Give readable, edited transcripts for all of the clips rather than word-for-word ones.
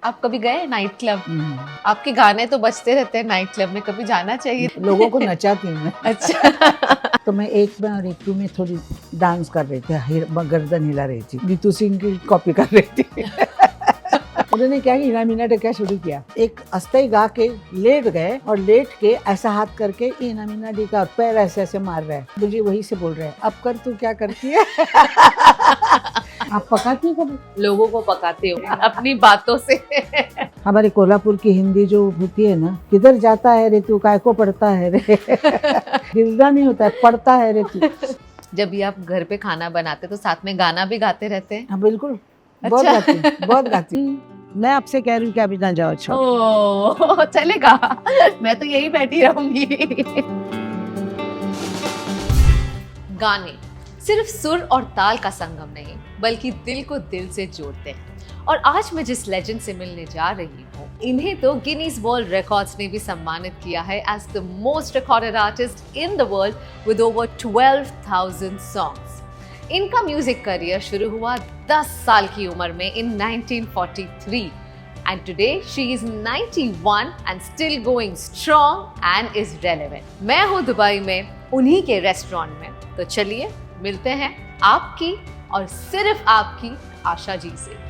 आप कभी गए नाइट क्लब? आपके गाने तो बजते रहते हैं नाइट क्लब में, कभी जाना चाहिए। लोगों को नचाती हूँ मैं। अच्छा। तो मैं एक में और एक टू में थोड़ी डांस कर रही थी, गर्दन हिला रही थी, नीतू सिंह की कॉपी कर रही थी। उन्होंने क्या हीना मीना ने क्या शुरू किया, एक अस्थाई गा के लेट गए और लेट के ऐसा हाथ करके हीना मीना डी का पैर ऐसे ऐसे मार रहे हैं। मुझे वही से बोल रहे हैं, अब कर तू क्या करती है। आप पकाती हो, लोगों को पकाते हो अपनी बातों से। हमारे कोल्हापुर की हिंदी जो होती है ना, किधर जाता है रे तू, काय को पढ़ता है रे। हिलदा नहीं होता है, पढ़ता है रे तू। जब भी आप घर पे खाना बनाते तो साथ में गाना भी गाते रहते हैं? हाँ बिल्कुल, बहुत अच्छा। गाती हूँ, बहुत गाती हूँ। मैं आपसे कह रही हूँ कि अभी ना जाओ। अच्छा ओह, चलेगा, मैं तो यही बैठी रहूंगी। गाने सिर्फ सुर और ताल का संगम नहीं, बल्कि दिल को दिल से जोड़ते हैं। और आज मैं जिस लेजेंड से मिलने जा रही हूँ, इन्हें तो गिनीज वर्ल्ड रिकॉर्ड्स ने भी सम्मानित किया है as the most recorded artist in the world with over 12,000 songs. इनका म्यूजिक करियर शुरू हुआ 10 साल की उम्र में इन 1943 and today she is 91 and still going strong and is relevant। मैं हूँ दुबई में उन्हीं के रेस्टोरेंट में, तो चलिए मिलते हैं आपकी और सिर्फ आपकी आशा जी से।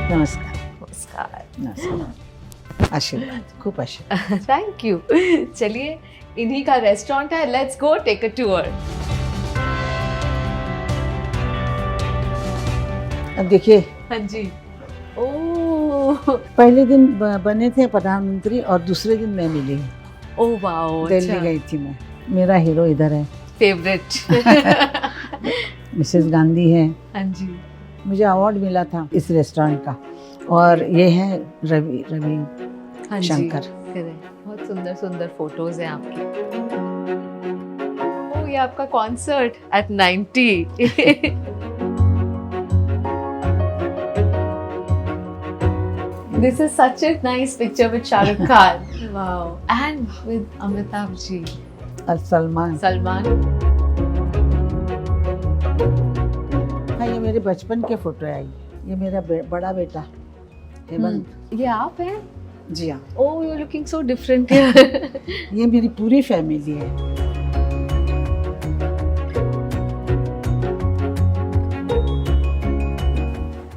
नमस्कार। नमस्कार। नमस्कार। आशीर्वाद, खूब आशीर्वाद। Thank you. चलिए, इन्हीं का रेस्टोरेंट है, let's go take a tour. अब देखिए, हाँ जी। ओह, पहले दिन बने थे प्रधानमंत्री और दूसरे दिन मैं मिली, ओह वाओ, दिल्ली गई थी मैं। मेरा हीरो इधर है, फेवरेट। मिसेस गांधी है। हाँ जी। मुझे अवार्ड मिला था इस रेस्टोरेंट का। और ये है रवि हाँ जी, शंकर। correct। बहुत सुंदर सुंदर फोटोज हैं आपकी। ओह, ये आपका concert eight 90। This is such a nice picture with Shah Rukh Khan. Wow. And with Amitabh ji. और सलमान। हाँ, ये मेरे बचपन के फोटो आई। ये मेरा बड़ा बेटा हेमंत। ये आप हैं? जी हाँ। Oh, you're looking so different here. ये मेरी पूरी फैमिली है।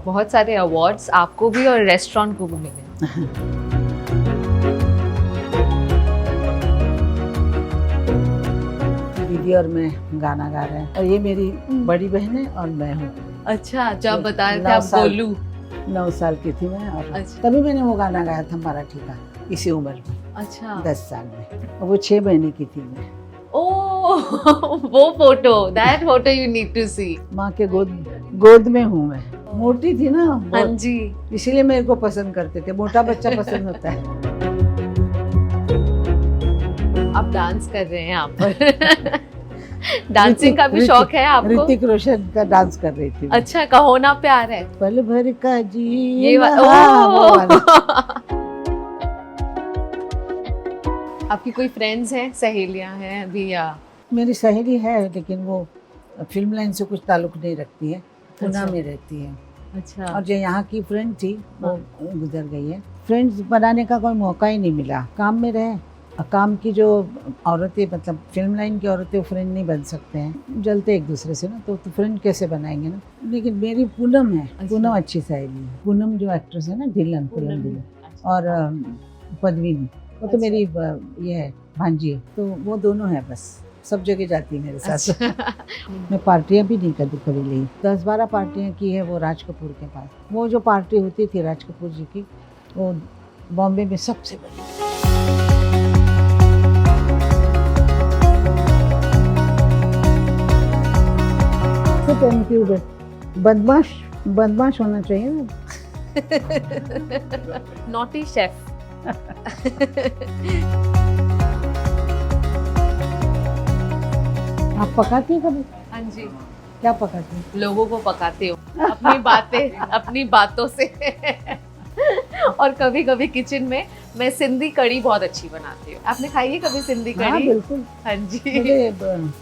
बहुत सारे अवार्ड्स आपको भी और रेस्टोरेंट को भी मिले। दीदी और मैं गाना गा रहे हैं और ये मेरी बड़ी बहन है और मैं हूँ। अच्छा, जो आप बता रहे थे आप गोलू। 9 साल की थी मैं और अच्छा। तभी मैंने वो गाना गाया था मराठी का, इसी उम्र में। अच्छा। 10 साल में। और वो 6 महीने की थी मैं। ओह, वो photo, that photo you need to see. माँ के गोद में हूँ मैं। मोटी थी ना हाँ बहुत, जी। इसीलिए मेरे को पसंद करते थे। मोटा बच्चा पसंद होता है। आप डांस कर रहे हैं यहाँ पर। डांसिंग का भी शौक है आपको? ऋतिक रोशन का डांस कर रही थी। अच्छा, कहो ना प्यार है। पल भर का जी ये आपकी कोई फ्रेंड्स हैं, सहेलियां हैं अभी या? मेरी सहेली है लेकिन वो फिल्म लाइन से कुछ ताल्लुक नहीं रखती है, पूना अच्छा। में रहती है। अच्छा। और जो यहाँ की फ्रेंड थी वो गुजर गई है। फ्रेंड्स बनाने का कोई मौका ही नहीं मिला, काम में रहे। काम की जो औरतें, मतलब फिल्म लाइन की औरतें फ्रेंड नहीं बन सकते हैं, जलते एक दूसरे से ना, तो फ्रेंड कैसे बनाएंगे ना। लेकिन मेरी पूनम है। अच्छा। पूनम अच्छी सहेली है। पूनम जो एक्ट्रेस है ना, पूनम ढिल्लन। और पद्मिनी, वो तो मेरी ये है भांजी है। तो वो दोनों है, बस सब जगह जाती है मेरे साथ। अच्छा। मैं पार्टियां भी नहीं कभी ली। 10-12 पार्टियां की है वो राज कपूर के पास। वो जो पार्टी होती थी राज कपूर जी की, वो बॉम्बे में सबसे बड़ी। बदमाश होना चाहिए ना। Naughty chef. आप पकाती हो कभी? हाँ जी। क्या पकाती हो? लोगों को पकाते हो अपनी बातें, अपनी बातों से। और कभी कभी किचन में मैं सिंधी कड़ी बहुत अच्छी बनाती हूँ। आपने खाई है कभी सिंधी हाँ कड़ी? बिल्कुल। हाँ जी। मुझे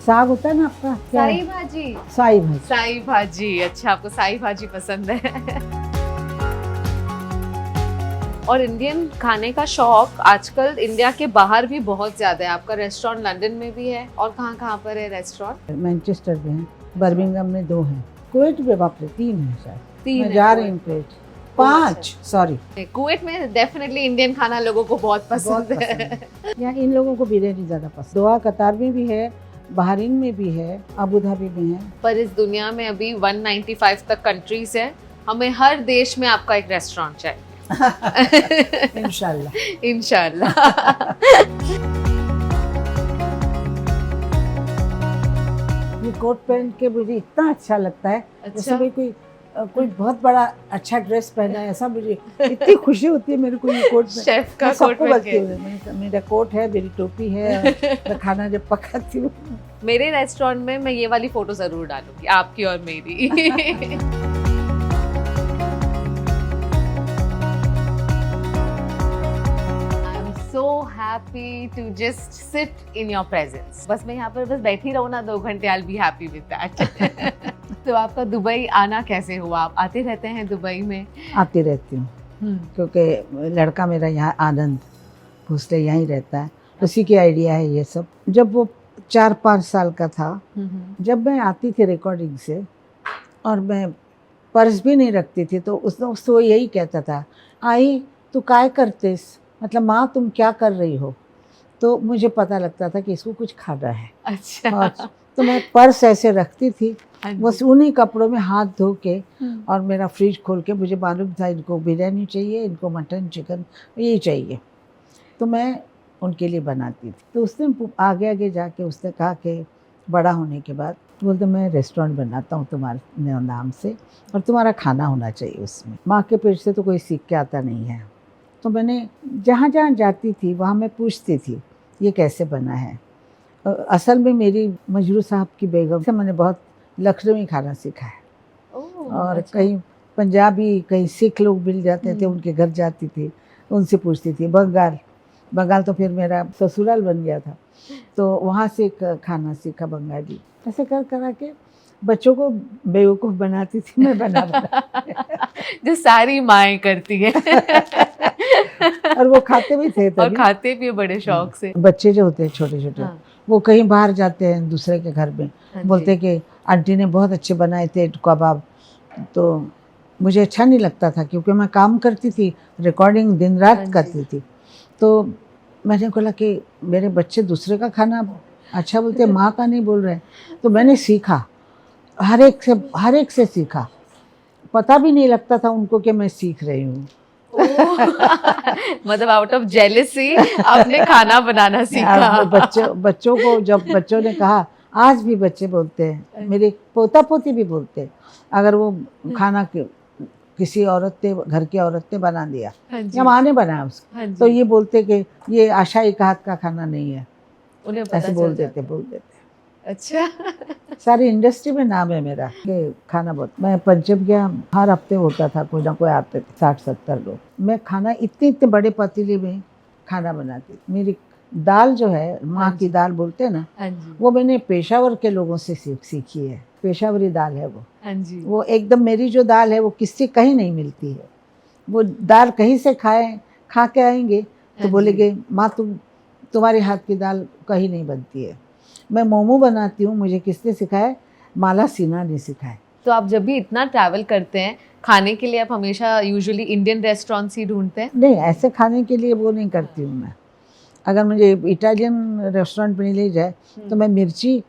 साग होता है ना आपका, क्या है? साई भाजी। साई भाजी। साई भाजी, अच्छा आपको साई भाजी पसंद है। और इंडियन खाने का शौक आजकल इंडिया के बाहर भी बहुत ज्यादा है। आपका रेस्टोरेंट लंदन में भी है और कहाँ कहाँ पर है रेस्टोरेंट? मैनचेस्टर में है, बर्मिंघम में 2 हैं, कुवैत में बाप रे 3 है शायद। तीन मैं है जा रही कुवैत हूँ कुवैत। 5 सॉरी। कुवैत में डेफिनेटली इंडियन खाना लोगों को बहुत बहुत पसंद पसंद है। है। यहाँ इन लोगों को बिरयानी ज़्यादा पसंद। दोहा कतार में भी है, बहरीन में भी है, अबू धाबी में है। पर इस दुनिया में अभी 195 तक कंट्रीज है, हमें हर देश में आपका एक रेस्टोरेंट चाहिए। इंशाल्लाह। इंशाल्लाह। ये कोट पहन के मुझे इतना अच्छा लगता है, जैसे अच्छा। मैं कोई बहुत बड़ा अच्छा ड्रेस पहना है, ऐसा मुझे इतनी खुशी होती है मेरे को ये कोट में। शेफ का मैं कोट सबको पहन बोलती के। हूँ मेरा कोट है, मेरी टोपी है, और मैं खाना जब पकाती हूँ। मेरे रेस्टोरेंट में मैं ये वाली फोटो जरूर डालूंगी, आपकी और मेरी। So happy to just sit in your presence. बस मैं यहाँ पर बस बैठी रहूँ ना 2 घंटे, I'll be happy with that. तो आपका दुबई आना कैसे हुआ? आप आते रहते हैं दुबई में? आती रहती हूँ क्योंकि लड़का मेरा यहाँ आनंद भोसले यहीं रहता है, उसी की आइडिया है ये सब। जब वो 4-5 साल का था, जब मैं आती थी रिकॉर्डिंग से और मैं पर्स भी नहीं रखती थी, तो उसने वो यही कहता था, आई तू काय करतेस, मतलब माँ तुम क्या कर रही हो। तो मुझे पता लगता था कि इसको कुछ खाना है। अच्छा। और तो मैं पर्स ऐसे रखती थी, हाँ जी। बस उन्हीं कपड़ों में हाथ धो के, और मेरा फ्रिज खोल के, मुझे मालूम था इनको बिरयानी चाहिए, इनको मटन चिकन यही चाहिए, तो मैं उनके लिए बनाती थी। तो उसने आगे आगे जाके उसने कहा कि बड़ा होने के बाद बोलते मैं रेस्टोरेंट बनाता हूँ तुम्हारे नाम से, और तुम्हारा खाना होना चाहिए उसमें। माँ के पेट से तो कोई सीख के आता नहीं है। तो मैंने जहाँ जहाँ जाती थी वहाँ मैं पूछती थी ये कैसे बना है। असल में मेरी मजरू साहब की बेगम से मैंने बहुत लखनवी खाना सीखा है। और अच्छा। कहीं पंजाबी, कहीं सिख लोग मिल जाते थे, उनके घर जाती थी, उनसे पूछती थी। बंगाल तो फिर मेरा ससुराल बन गया था, तो वहाँ से खाना सीखा बंगाली। ऐसे कर के बच्चों को बेवकूफ़ बनाती थी मैं, बना जो सारी माएँ करती है। और वो खाते भी थे और तभी। खाते भी बड़े शौक से। बच्चे जो होते हैं छोटे छोटे, हाँ। वो कहीं बाहर जाते हैं दूसरे के घर में, हाँ जी। बोलते कि आंटी ने बहुत अच्छे बनाए थे कबाब। तो मुझे अच्छा नहीं लगता था, क्योंकि मैं काम करती थी, रिकॉर्डिंग दिन हाँ रात जी। करती थी। तो मैंने बोला कि मेरे बच्चे दूसरे का खाना अच्छा बोलते हैं, माँ का नहीं बोल रहे हैं। तो मैंने सीखा, हर एक से सीखा। पता भी नहीं लगता था उनको कि मैं सीख रही हूँ। मतलब आउट ऑफ जेलेसी आपने खाना बनाना सीखा। बच्चों को, जब बच्चों ने कहा, आज भी बच्चे बोलते हैं, मेरे पोता पोती भी बोलते हैं, अगर वो खाना किसी औरत ने, घर की औरत ने बना दिया या माँ ने बनाया उसको, तो ये बोलते कि ये आशा एक हाथ का खाना नहीं है, उन्हें पता ऐसे बोल देते। अच्छा। सारी इंडस्ट्री में नाम है मेरा कि खाना बहुत। मैं पंचम गया, हर हफ्ते होता था, कोई ना कोई आते थे 60-70 लोग। मैं खाना इतने बड़े पतीले में खाना बनाती थी। मेरी दाल जो है, माँ की दाल बोलते हैं ना, वो मैंने पेशावर के लोगों से सीखी है। पेशावरी दाल है वो। वो एकदम, मेरी जो दाल है वो किससे कहीं नहीं मिलती है। वो दाल कहीं से खा के आएंगे तो बोलेंगे माँ तुम्हारे हाथ की दाल कहीं नहीं बनती है। मैं मोमो बनाती हूँ, मुझे किसने सिखाया? माला सिन्हा ने सिखाया। तो आप जब भी इतना ट्रैवल करते हैं खाने के लिए, आप हमेशा यूजुअली इंडियन रेस्टोरेंट्स ही ढूंढते हैं? नहीं, ऐसे खाने के लिए वो नहीं करती हूँ मैं। अगर मुझे इटालियन रेस्टोरेंट में ले जाए तो मैं मिर्ची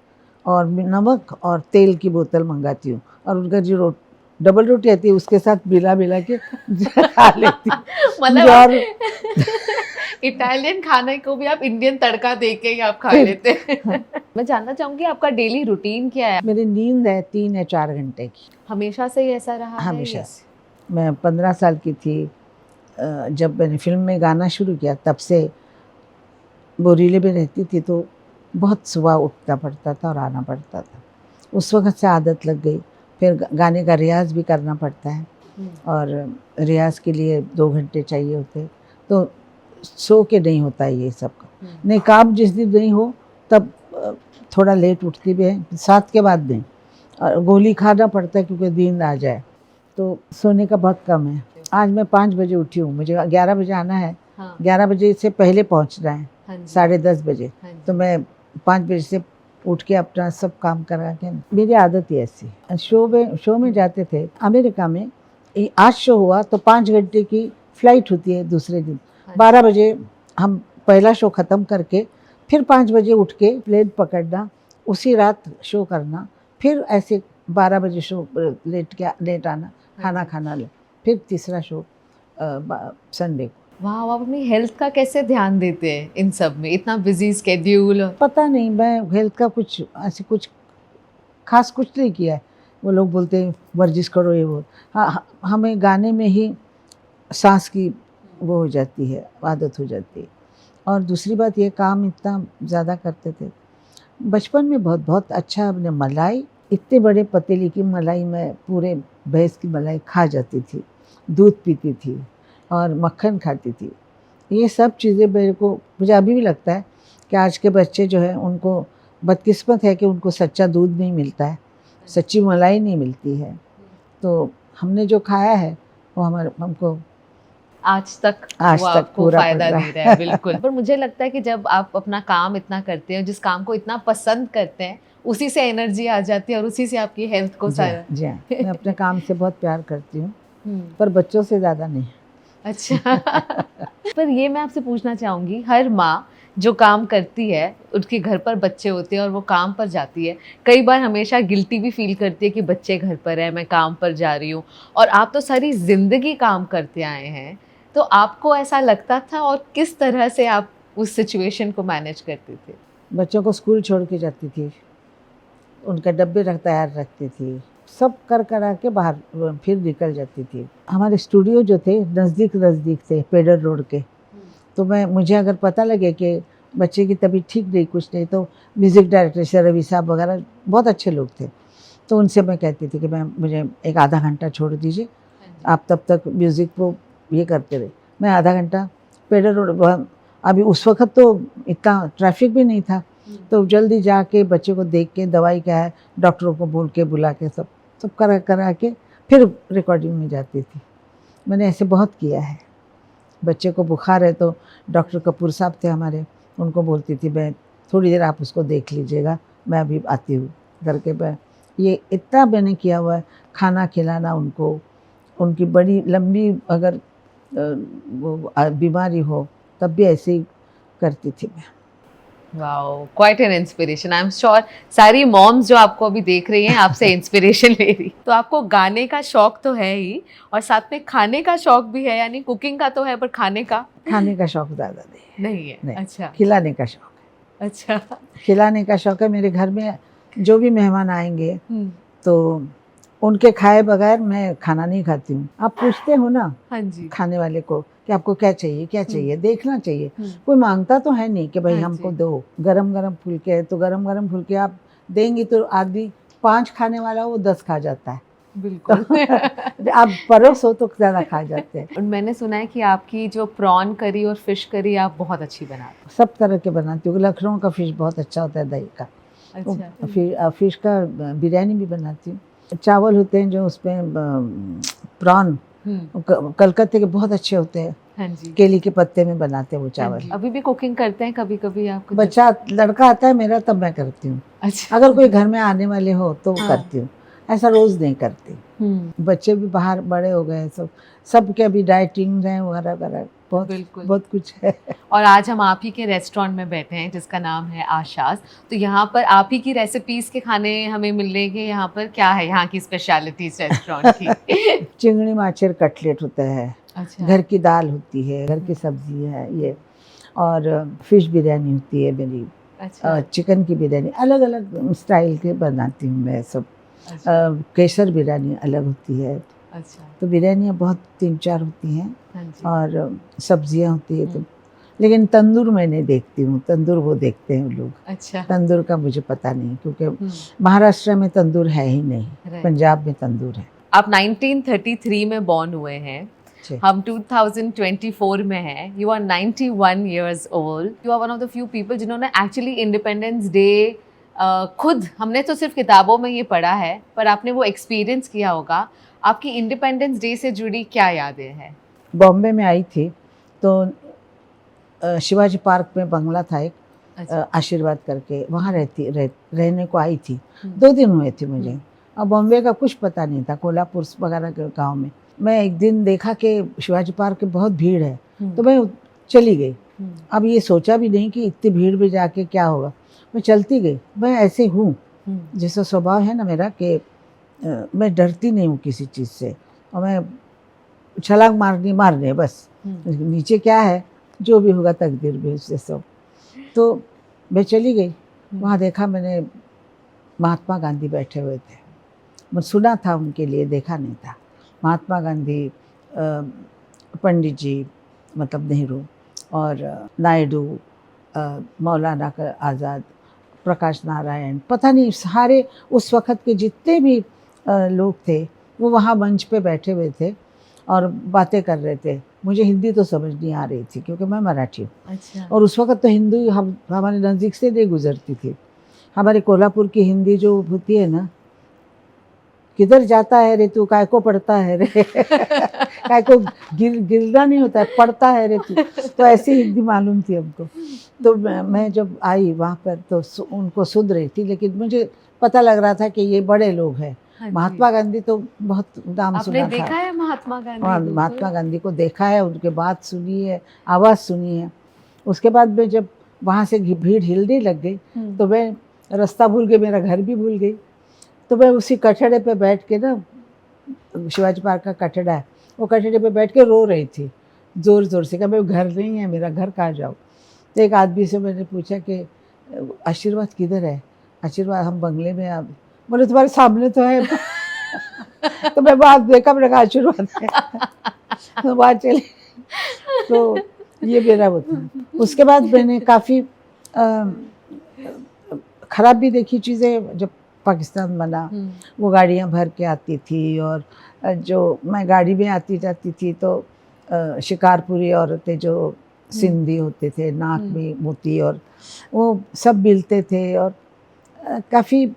और नमक और तेल की बोतल मंगाती हूँ, और उनका जो डबल रोटी आती है उसके साथ मिला के खा लेती हूँ। मतलब इटालियन खाने को भी आप इंडियन तड़का दे के ही आप खा लेते हैं। मैं जानना चाहूंगी आपका डेली रूटीन क्या है? मेरी नींद है 3 या 4 घंटे की। हमेशा से ही ऐसा रहा है? हमेशा से। मैं 15 साल की थी जब मैंने फिल्म में गाना शुरू किया, तब से बोरीले में रहती थी, तो बहुत सुबह उठना पड़ता था और आना पड़ता था। उस वक्त से आदत लग गई। फिर गाने का रियाज़ भी करना पड़ता है, और रियाज़ के लिए 2 घंटे चाहिए होते। तो सो के नहीं होता है ये सब का। निकाब जिस दिन नहीं हो तब थोड़ा लेट उठती भी है, 7 के बाद नहीं। और गोली खाना पड़ता है क्योंकि नींद आ जाए, तो सोने का बहुत कम है। आज मैं 5 बजे उठी हूँ, मुझे 11 बजे आना है। हाँ। 11 बजे से पहले पहुँचना है, हाँ जी। 10:30 बजे। हाँ जी। तो मैं 5 बजे से उठ के अपना सब काम करा के, मेरी आदत ही ऐसी। शो में जाते थे अमेरिका में, आज शो हुआ तो 5 घंटे की फ्लाइट होती है दूसरे दिन। 12 बजे हम पहला शो ख़त्म करके फिर 5 बजे उठ के प्लेन पकड़ना, उसी रात शो करना, फिर ऐसे 12 बजे शो लेट आना, खाना खाना ले, फिर तीसरा शो संडे को। वाह, आप अपनी हेल्थ का कैसे ध्यान देते हैं इन सब में, इतना बिजी स्केड्यूल? पता नहीं, मैं हेल्थ का कुछ ऐसे कुछ खास कुछ नहीं किया है। वो लोग बोलते हैं वर्जिश करो ये वो। हाँ, हमें गाने में ही सांस की वो हो जाती है, आदत हो जाती है। और दूसरी बात ये, काम इतना ज़्यादा करते थे बचपन में, बहुत बहुत अच्छा। अपने मलाई, इतने बड़े पतीले की मलाई, मैं पूरे भैंस की मलाई खा जाती थी, दूध पीती थी और मक्खन खाती थी। ये सब चीज़ें मुझे अभी भी लगता है कि आज के बच्चे जो है उनको बदकिस्मत है कि उनको सच्चा दूध नहीं मिलता है, सच्ची मलाई नहीं मिलती है। तो हमने जो खाया है वो हमको आज तक आज वो तक आपको पूरा फायदा पड़ रहा दे रहा है। बिल्कुल। पर मुझे लगता है कि जब आप अपना काम इतना करते हैं, जिस काम को इतना पसंद करते हैं, उसी से एनर्जी आ जाती है और उसी से आपकी हेल्थ को सारा। जी हाँ, मैं अपने काम से बहुत प्यार करती हूँ, हम्म। पर बच्चों से ज़्यादा नहीं। अच्छा। पर ये मैं आपसे पूछना चाहूँगी, हर माँ जो काम करती है, उसके घर पर बच्चे होते हैं और वो काम पर जाती है, कई बार हमेशा गिल्टी भी फील करती है कि बच्चे घर पर है, मैं काम पर जा रही हूँ। और आप तो सारी ज़िंदगी काम करते आए हैं, तो आपको ऐसा लगता था और किस तरह से आप उस सिचुएशन को मैनेज करते थे? बच्चों को स्कूल छोड़ के जाती थी, उनका डब्बे तैयार रखती थी, सब करा के बाहर फिर निकल जाती थी। हमारे स्टूडियो जो थे नज़दीक थे, पेडर रोड के। तो मुझे अगर पता लगे कि बच्चे की तबीयत ठीक नहीं, कुछ नहीं, तो म्यूज़िक डायरेक्टर से रवि साहब वगैरह बहुत अच्छे लोग थे, तो उनसे मैं कहती थी कि मुझे एक आधा घंटा छोड़ दीजिए, आप तब तक म्यूज़िक को ये करते रहे। मैं आधा घंटा पेडर रोड, अभी उस वक्त तो इतना ट्रैफिक भी नहीं था, तो जल्दी जाके बच्चे को देख के, दवाई क्या है, डॉक्टरों को बोल के बुला के सब करा के फिर रिकॉर्डिंग में जाती थी। मैंने ऐसे बहुत किया है। बच्चे को बुखार है तो डॉक्टर कपूर साहब थे हमारे, उनको बोलती थी मैं थोड़ी देर आप उसको देख लीजिएगा, मैं अभी आती हूँ करके। ये इतना मैंने किया हुआ है। खाना खिलाना उनको, उनकी बड़ी लंबी अगर वो बीमारी हो तब भी ऐसे ही करती थी मैं। Wow, quite an inspiration. I am sure सारी मॉम्स जो आपको अभी देख रही हैं आपसे इंस्पिरेशन ले रही। तो आपको गाने का शौक तो है ही, और साथ में खाने का शौक भी है, यानी कुकिंग का तो है, पर खाने का शौक ज़्यादा नहीं है। नहीं। अच्छा। खिलाने का शौक है। अच्छा। खिलाने का शौक है। मेरे घर में जो भी मेहमान आएंगे तो उनके खाए बगैर मैं खाना नहीं खाती हूँ। आप पूछते हो ना हाँ जी, खाने वाले को कि आपको क्या चाहिए, देखना चाहिए। कोई मांगता तो है नहीं कि भाई हाँ हमको जी। दो। गरम फुलके है तो गरम फुलके आप देंगी तो आदमी 5 खाने वाला वो 10 खा जाता है। बिल्कुल। आप परोसो तो ज़्यादा खा जाते हैं। और मैंने सुना है कि आपकी जो प्रॉन करी और फिश करी आप बहुत अच्छी बनाते सब तरह के बनाती हूँ। लखनऊ का फिश बहुत अच्छा होता है, दही का। हो। अच्छा। फिर फिश का बिरयानी भी बनाती हूँ। चावल होते हैं जो उसमें प्रॉन, कलकत्ते के बहुत अच्छे होते हैं। हाँ जी। केली के पत्ते में बनाते हैं वो हाँ चावल। जी। अभी भी कुकिंग करते हैं कभी कभी आप? बच्चा लड़का आता है मेरा तब मैं करती हूँ। अच्छा। अगर कोई घर में आने वाले हो तो करती हूँ, ऐसा रोज नहीं करती। बच्चे भी बाहर बड़े हो गए, सबके अभी डाइटिंग है वगैरह वगैरह, बहुत कुछ है। और आज हम आप ही के रेस्टोरेंट में बैठे हैं जिसका नाम है आशास। तो यहाँ पर आप ही की रेसिपीज के खाने हमें मिलेंगे। यहाँ पर क्या है यहाँ की स्पेशलिटी रेस्टोरेंट की? चिंगड़ी माछेर कटलेट होता है। अच्छा। घर की दाल होती है, घर की सब्जी है ये, और फिश बिरयानी होती है मेरी। अच्छा। चिकन की बिरयानी अलग अलग स्टाइल के बनाती हूँ मैं सब। अच्छा। केसर बिरयानी अलग होती है। अच्छा। तो बिरयानियाँ बहुत 3-4 होती हैं। हाँ जी। और सब्जियाँ होती है तो, लेकिन तंदूर मैं नहीं देखती हूँ, तंदूर वो देखते हैं लोग। अच्छा। तंदूर का मुझे पता नहीं, क्योंकि महाराष्ट्र में तंदूर है ही नहीं, पंजाब में तंदूर है। आप 1933 में बॉर्न हुए हैं, अच्छे। हम 2024 में हैं, you are 91 years old, you are one of the few people जिन्होंने एक्चुअली इंडिपेंडेंस डे खुद, हमने तो सिर्फ किताबों में ये पढ़ा है, पर आपने वो एक्सपीरियंस किया होगा। आपकी इंडिपेंडेंस डे से जुड़ी क्या यादें हैं? बॉम्बे में आई थी तो शिवाजी पार्क में बंगला था एक, अच्छा। आशीर्वाद करके, वहाँ रहने को आई थी। हम्म। 2 दिन हुए थे मुझे। और बॉम्बे का कुछ पता नहीं था, कोल्हापुर वगैरह के गांव में। मैं एक दिन देखा कि शिवाजी पार्क में बहुत भीड़ है, तो मैं चली गई। अब ये सोचा भी नहीं कि इतनी भीड़ में जाके क्या होगा, मैं चलती गई। मैं ऐसे हूँ, जैसा स्वभाव है ना मेरा कि मैं डरती नहीं हूँ किसी चीज़ से, और मैं छलांग मारने बस, नीचे क्या है जो भी होगा तकदीर में, उससे सब। तो मैं चली गई, वहाँ देखा मैंने महात्मा गांधी बैठे हुए थे। मैं सुना था उनके लिए, देखा नहीं था। महात्मा गांधी, पंडित जी मतलब नेहरू, और नायडू, मौलाना आज़ाद, प्रकाश नारायण, पता नहीं सारे उस वक़्त के जितने भी लोग थे वो वहाँ मंच पे बैठे हुए थे और बातें कर रहे थे। मुझे हिंदी तो समझ नहीं आ रही थी क्योंकि मैं मराठी हूँ। अच्छा। और उस वक़्त तो हिंदी हमारे नज़दीक से नहीं गुजरती थी। हमारे कोल्हापुर की हिंदी जो होती है ना, किधर जाता है रे तू, काय को पढ़ता है रे काय को गिरना नहीं होता है, पढ़ता है रे तू, तो ऐसी हिंदी मालूम थी हमको। तो मैं जब आई वहाँ पर तो उनको सुन रही थी, लेकिन मुझे पता लग रहा था कि ये बड़े लोग हैं। हाँ, महात्मा गांधी तो बहुत नाम आपने सुना था। देखा है महात्मा गांधी? हाँ, महात्मा गांधी को देखा है, उनके बात सुनी है, आवाज़ सुनी है। उसके बाद में जब वहाँ से भीड़ हिलने लग गई तो मैं रास्ता भूल गई, मेरा घर भी भूल गई। तो मैं उसी कटड़े पे बैठ के ना, शिवाजी पार्क का कटड़ा है, वो कटड़े पे बैठ के रो रही थी ज़ोर ज़ोर से कि मैं घर नहीं है, मेरा घर कहाँ जाऊँ। तो एक आदमी से मैंने पूछा कि आशीर्वाद किधर है? आशीर्वाद हम बंगले में। अब बोले तुम्हारे सामने तो है तो मैं बात देखा, मैंने कहा आशीर्वाद है तो बात चली। तो ये मेरा वो था। उसके बाद मैंने काफ़ी ख़राब भी देखी चीज़ें। जब पाकिस्तान बना, वो गाड़ियाँ भर के आती थी, और जो मैं गाड़ी में आती जाती थी तो शिकारपुरी औरतें जो सिंधी होते थे, नाक में मोती, और वो सब मिलते थे, और काफ़ी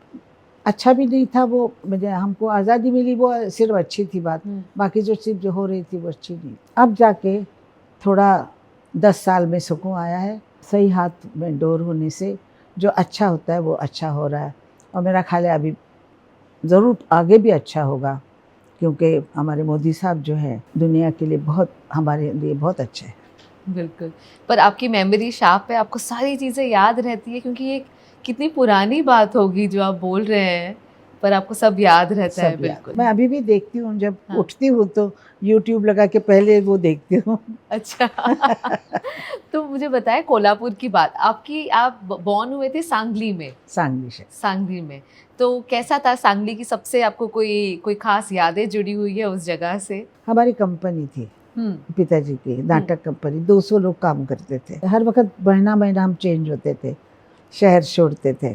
अच्छा भी नहीं था वो। मुझे हमको आज़ादी मिली वो सिर्फ अच्छी थी बात, बाकी जो चीज़ जो हो रही थी वो अच्छी नहीं। अब जाके थोड़ा 10 साल में सुकून आया है, सही हाथ में डोर होने से जो अच्छा होता है वो अच्छा हो रहा है। और मेरा ख्याल है अभी ज़रूर आगे भी अच्छा होगा, क्योंकि हमारे मोदी साहब जो है दुनिया के लिए बहुत, हमारे लिए बहुत अच्छे हैं। बिल्कुल। पर आपकी मेमोरी शार्प है, आपको सारी चीज़ें याद रहती है, क्योंकि ये कितनी पुरानी बात होगी जो आप बोल रहे हैं, पर आपको सब याद रहता है। बिल्कुल। मैं अभी भी देखती हूँ, जब हाँ। उठती हूँ तो यूट्यूब लगा के पहले वो देखती हूँ। अच्छा तो मुझे बताएं कोल्हापुर की बात। आप बॉर्न हुए थे सांगली में? सांगली में। तो कैसा था सांगली की? सबसे आपको कोई खास यादें जुड़ी हुई है उस जगह से? हमारी कंपनी थी पिताजी की, नाटक कंपनी, 200 लोग काम करते थे। हर वक्त महीना हम चेंज होते थे, शहर छोड़ते थे।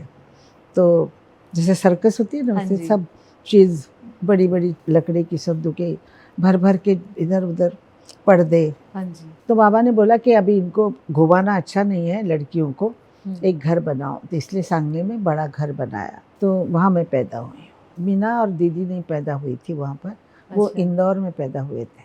तो जैसे सर्कस होती है ना, वैसे सब चीज़, बड़ी बड़ी लकड़ी की संदूकें भर भर के इधर उधर पर्दे। हाँ जी। तो बाबा ने बोला कि अभी इनको घुमाना अच्छा नहीं है, लड़कियों को एक घर बनाओ। तो इसलिए सांगली में बड़ा घर बनाया। तो वहाँ मैं पैदा हुई। मीना और दीदी नहीं पैदा हुई थी वहाँ पर, वो इंदौर में पैदा हुए थे।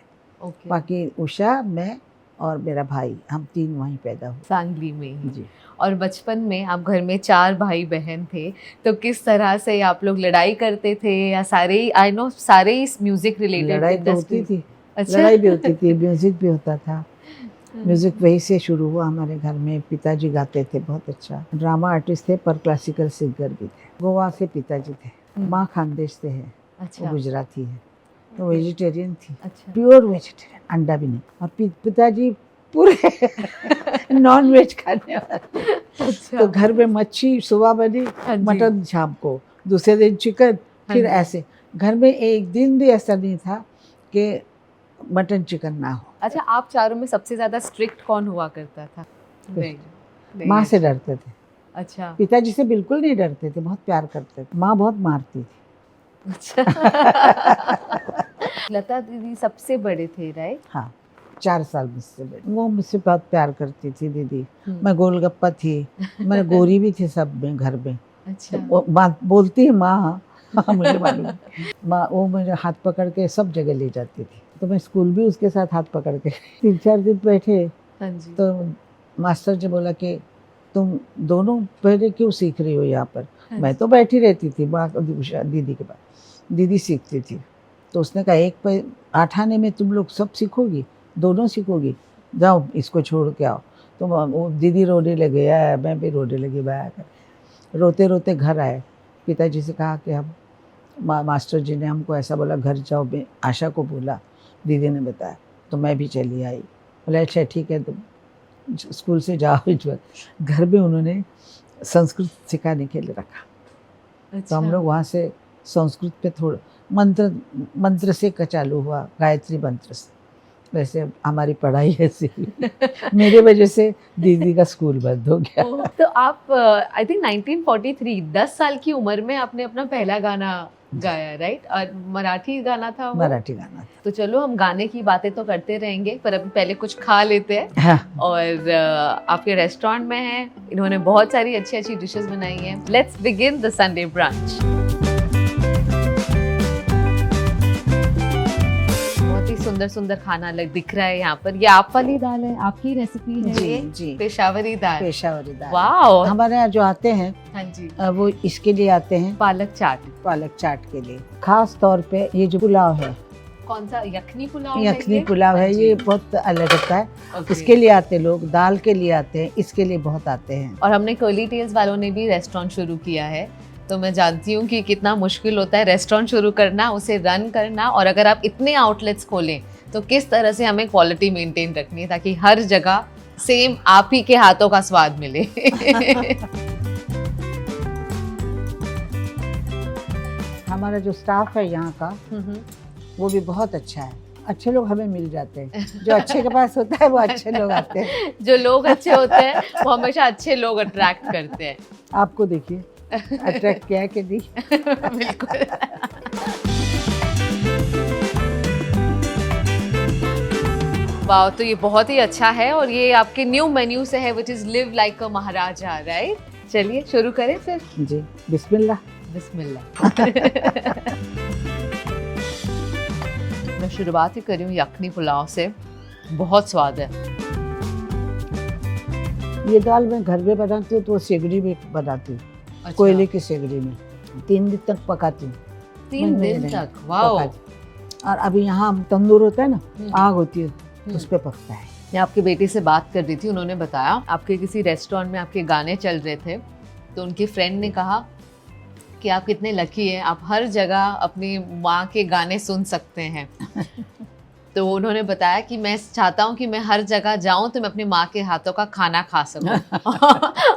बाकी उषा, मैं और मेरा भाई, हम 3 वहीं पैदा हुए, सांगली में ही जी। और बचपन में आप घर में 4 भाई बहन थे, तो किस तरह से आप लोग लड़ाई करते थे, या सारे, आई नो सारे इस म्यूजिक रिलेटेड? लड़ाई तो होती थी। अच्छा। लड़ाई भी होती थी, म्यूजिक भी होता था। म्यूजिक वही से शुरू हुआ हमारे घर में। पिताजी गाते थे बहुत अच्छा, ड्रामा आर्टिस्ट थे, पर क्लासिकल सिंगर भी थे। गोवा से पिताजी थे, माँ खानदेश से है। अच्छा। वो गुजराती है, तो वेजिटेरियन थी। अच्छा। प्योर वेजिटेरियन, अंडा भी नहीं। और पिताजी पूरे नॉन वेज खाने वाले। अच्छा। तो घर में मच्छी सुबह बनी, मटन शाम को, दूसरे दिन चिकन, फिर ऐसे। घर में एक दिन भी ऐसा नहीं था कि मटन चिकन ना हो। अच्छा, आप चारों में सबसे ज्यादा स्ट्रिक्ट कौन हुआ करता था? माँ से डरते थे। अच्छा। पिताजी से बिल्कुल नहीं डरते थे, बहुत प्यार करते थे। माँ बहुत मारती थी। अच्छा लता दीदी सबसे बड़े थे, राइट? हाँ, 4 साल मुझसे बड़ी। वो मुझसे बहुत प्यार करती थी दीदी। मैं गोलगप्पा थी, मैं गोरी भी थी सब में घर में। अच्छा। तो वो बात बोलती है माँ, हाँ मुझे मालूम है। माँ वो मुझे हाथ पकड़ के सब जगह ले जाती थी, तो मैं स्कूल भी उसके साथ हाथ पकड़ के 3-4 दिन बैठे। हाँ जी। तो मास्टर जी बोला कि तुम दोनों पहले क्यों सीख रही हो यहाँ पर? मैं तो बैठी रहती थी माँ दीदी के पास, दीदी सीखती थी। तो उसने कहा एक पे 8 आने में तुम लोग सब सीखोगी, दोनों सीखोगी, जाओ इसको छोड़ के आओ। तो वो दीदी रोने लगे, मैं भी रोने लगी। रोते रोते घर आए। पिताजी से कहा कि हम मास्टर जी ने हमको ऐसा बोला, घर जाओ। मैं आशा को बोला, दीदी ने बताया, तो मैं भी चली आई। बोला अच्छा ठीक है, तुम स्कूल से जाओ। इस वक्त घर में उन्होंने संस्कृत सिखाने के लिए रखा। अच्छा। तो हम लोग वहाँ से संस्कृत पे थोड़ा मंत्र से चालू हुआ, गायत्री मंत्र से। वैसे हमारी पढ़ाई ऐसी हुई। मेरे वजह से दीदी का स्कूल बंद हो गया। तो आप आई थिंक 1943 10 साल की उम्र में आपने अपना पहला गाना गाया, राइट? और मराठी गाना था वो? मराठी गाना था। तो चलो हम गाने की बातें तो करते रहेंगे, पर अभी पहले कुछ खा लेते हैं। हाँ। और आपके रेस्टोरेंट में हैं, इन्होंने बहुत सारी अच्छी अच्छी डिशेस बनाई हैं। Let's begin the Sunday brunch. बहुत ही सुंदर सुंदर खाना दिख रहा है यहाँ पर। ये आप वाली दाल है, आपकी रेसिपी है? जी, ये जी। पेशावरी दाल। पेशावरी दाल। वाओ। हमारे यहाँ जो आते हैं, हाँ जी, वो इसके लिए आते हैं, पालक चाट। पालक चाट के लिए। खास तौर पे ये जो पुलाव है, कौन सा? यखनी पुलाव है यखनी ये? पुलाव है, हाँ जी। ये बहुत अलग होता है। Okay. इसके लिए आते लोग, दाल के लिए आते हैं, इसके लिए बहुत आते हैं। और हमने कर्ली टेल्स वालों ने भी रेस्टोरेंट शुरू किया है, तो मैं जानती हूँ कि कितना मुश्किल होता है रेस्टोरेंट शुरू करना, उसे रन करना, और अगर आप इतने आउटलेट्स खोलें तो किस तरह से हमें क्वालिटी मेंटेन रखनी है ताकि हर जगह सेम आप ही के हाथों का स्वाद मिले। हमारा जो स्टाफ है यहाँ का, वो भी बहुत अच्छा है। अच्छे लोग हमें मिल जाते हैं। जो अच्छे के पास होता है वो अच्छे लोग आते हैं। जो लोग अच्छे होते हैं वो हमेशा अच्छे लोग अट्रैक्ट करते हैं। आपको देखिए अट्रैक्ट किया है कि नहीं? बिल्कुल। वाह, तो ये बहुत ही अच्छा है और ये आपके न्यू मेन्यू से है, which is live like a Maharaja, right? चलिए शुरू करें फिर। जी, बिस्मिल्लाह। बिस्मिल्लाह। मैं शुरुआत ही कर रही हूँ यखनी पुलाव से, बहुत स्वाद है। ये दाल मैं घर में बनाती हूँ तो सेगड़ी में बनाती हूँ। अच्छा। कोयले की सेगड़ी में 3 दिन तक पकाती हूँ। 3 दिन तक? वाओ। और अभी यहाँ तंदूर होता है ना, आग होती है, उस पे पकता है। मैं आपकी बेटी से बात कर रही थी, उन्होंने बताया आपके किसी रेस्टोरेंट में आपके गाने चल रहे थे, तो उनकी फ्रेंड ने कहा कि आप कितने लकी हैं, आप हर जगह अपनी माँ के गाने सुन सकते हैं। तो उन्होंने बताया कि मैं चाहता हूँ कि मैं हर जगह जाऊँ तो मैं अपनी माँ के हाथों का खाना खा सकूँ।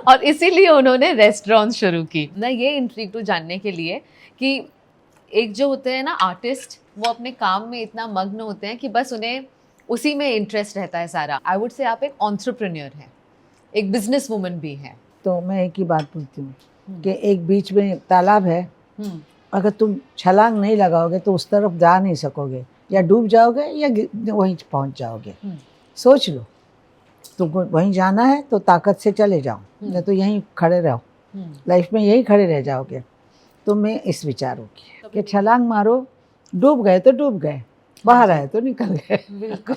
और इसीलिए उन्होंने रेस्टोरेंट शुरू की। मैं ये इंट्रिग टू जानने के लिए कि एक जो होते हैं ना आर्टिस्ट, वो अपने काम में इतना मग्न होते हैं कि बस उन्हें उसी में इंटरेस्ट रहता है सारा। आई वुड से आप एक एंटरप्रेन्योर हैं, एक बिजनेस वुमन भी हैं। तो मैं एक ही बात बोलती हूँ कि एक बीच में तालाब है, अगर तुम छलांग नहीं लगाओगे तो उस तरफ जा नहीं सकोगे, या डूब जाओगे या वहीं पहुंच जाओगे। सोच लो, तुमको वहीं जाना है तो ताकत से चले जाओ, नहीं तो यहीं खड़े रहो, लाइफ में यहीं खड़े रह जाओगे। तो मैं इस विचारों की कि छलांग मारो, डूब गए तो डूब गए, बाहर आए तो निकल गए। बिल्कुल।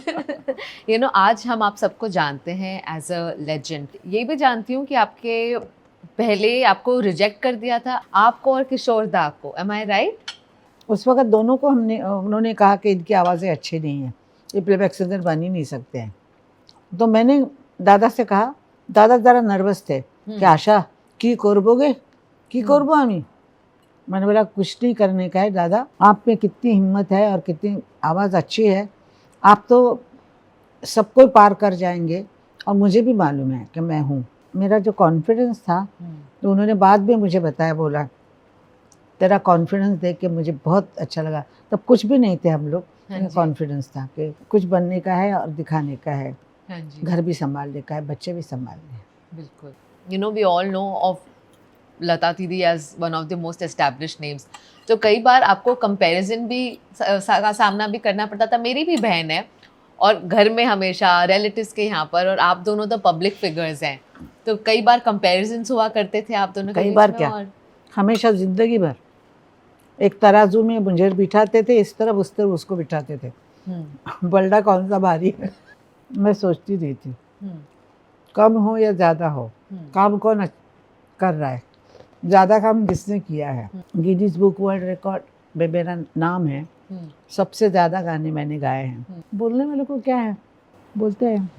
यू नो, आज हम आप सबको जानते हैं एज अ लेजेंड। ये भी जानती हूँ कि आपके पहले आपको रिजेक्ट कर दिया था, आपको और किशोर दा को, एम आई राइट? उस वक्त दोनों को उन्होंने कहा कि इनकी आवाज़ें अच्छी नहीं हैं, ये प्लेबैक सिंगर बन ही नहीं सकते हैं। तो मैंने दादा से कहा, दादा ज़रा नर्वस थे कि आशा की करबोगे, की करबो हमी। मैंने बोला कुछ नहीं करने का है दादा, आप में कितनी हिम्मत है और कितनी आवाज़ अच्छी है, आप तो सबको पार कर जाएंगे, और मुझे भी मालूम है कि मैं हूँ। मेरा जो कॉन्फिडेंस था, तो उन्होंने बाद में मुझे बताया, बोला तेरा कॉन्फिडेंस देख के मुझे बहुत अच्छा लगा। तब कुछ भी नहीं थे हम लोग, कॉन्फिडेंस था कि कुछ बनने का है और दिखाने का है, घर भी संभालने का है, बच्चे भी संभालने हैं। बिल्कुल। You know, we all know of Lata Didi as one of the most established names, तो कई बार आपको कंपैरिजन भी का सामना भी करना पड़ता था। मेरी भी बहन है और घर में हमेशा रिलेटिव्स के यहाँ पर, और आप दोनों तो पब्लिक फिगर्स हैं, तो कई बार कंपैरिजन्स हुआ करते थे आप दोनों के कई बीच बार में। क्या, और हमेशा जिंदगी भर एक तराजू में मुझे बिठाते थे, इस तरफ उस तरफ उसको बिठाते थे, बल्डा कौन सा भारी है। मैं सोचती रही थी कम हो या ज़्यादा हो, काम कौन कर रहा है, ज़्यादा काम किसने किया है। गिनीज बुक वर्ल्ड रिकॉर्ड में मेरा नाम है, सबसे ज़्यादा गाने मैंने गाए हैं। बोलने वालों को क्या है, बोलते हैं,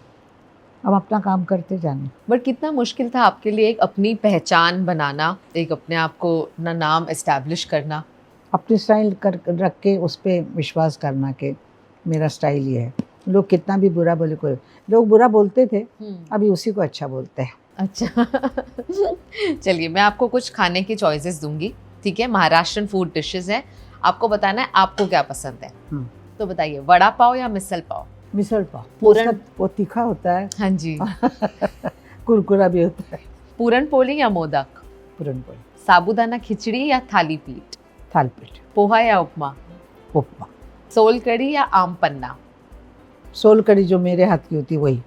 अब अपना काम करते जाने। बट कितना मुश्किल था आपके लिए एक अपनी पहचान बनाना, एक अपने आप को ना नाम एस्टैब्लिश करना? अपनी स्टाइल कर रख के उस पर विश्वास करना कि मेरा स्टाइल ये है। लोग कितना भी बुरा बोले, कोई लोग बुरा बोलते थे, अभी उसी को अच्छा बोलते हैं। अच्छा चलिए, मैं आपको कुछ खाने की चॉइसेस दूंगी, ठीक है? महाराष्ट्रन फूड डिशेस है, आपको बताना है आपको क्या पसंद है। तो बताइए, वड़ा पाव या मिसल पाव? मिसल पाव। पूरन, वो तीखा होता है, हाँ जी कुरकुरा भी होता है। पूरन पोली या मोदक? पूरन पोली। साबूदाना खिचड़ी या थाली पीठ? थाल पीठ। पोहा या उपमा? उपमा। सोल कड़ी या आम पन्ना? सोल कड़ी जो मेरे हाथ की होती वही,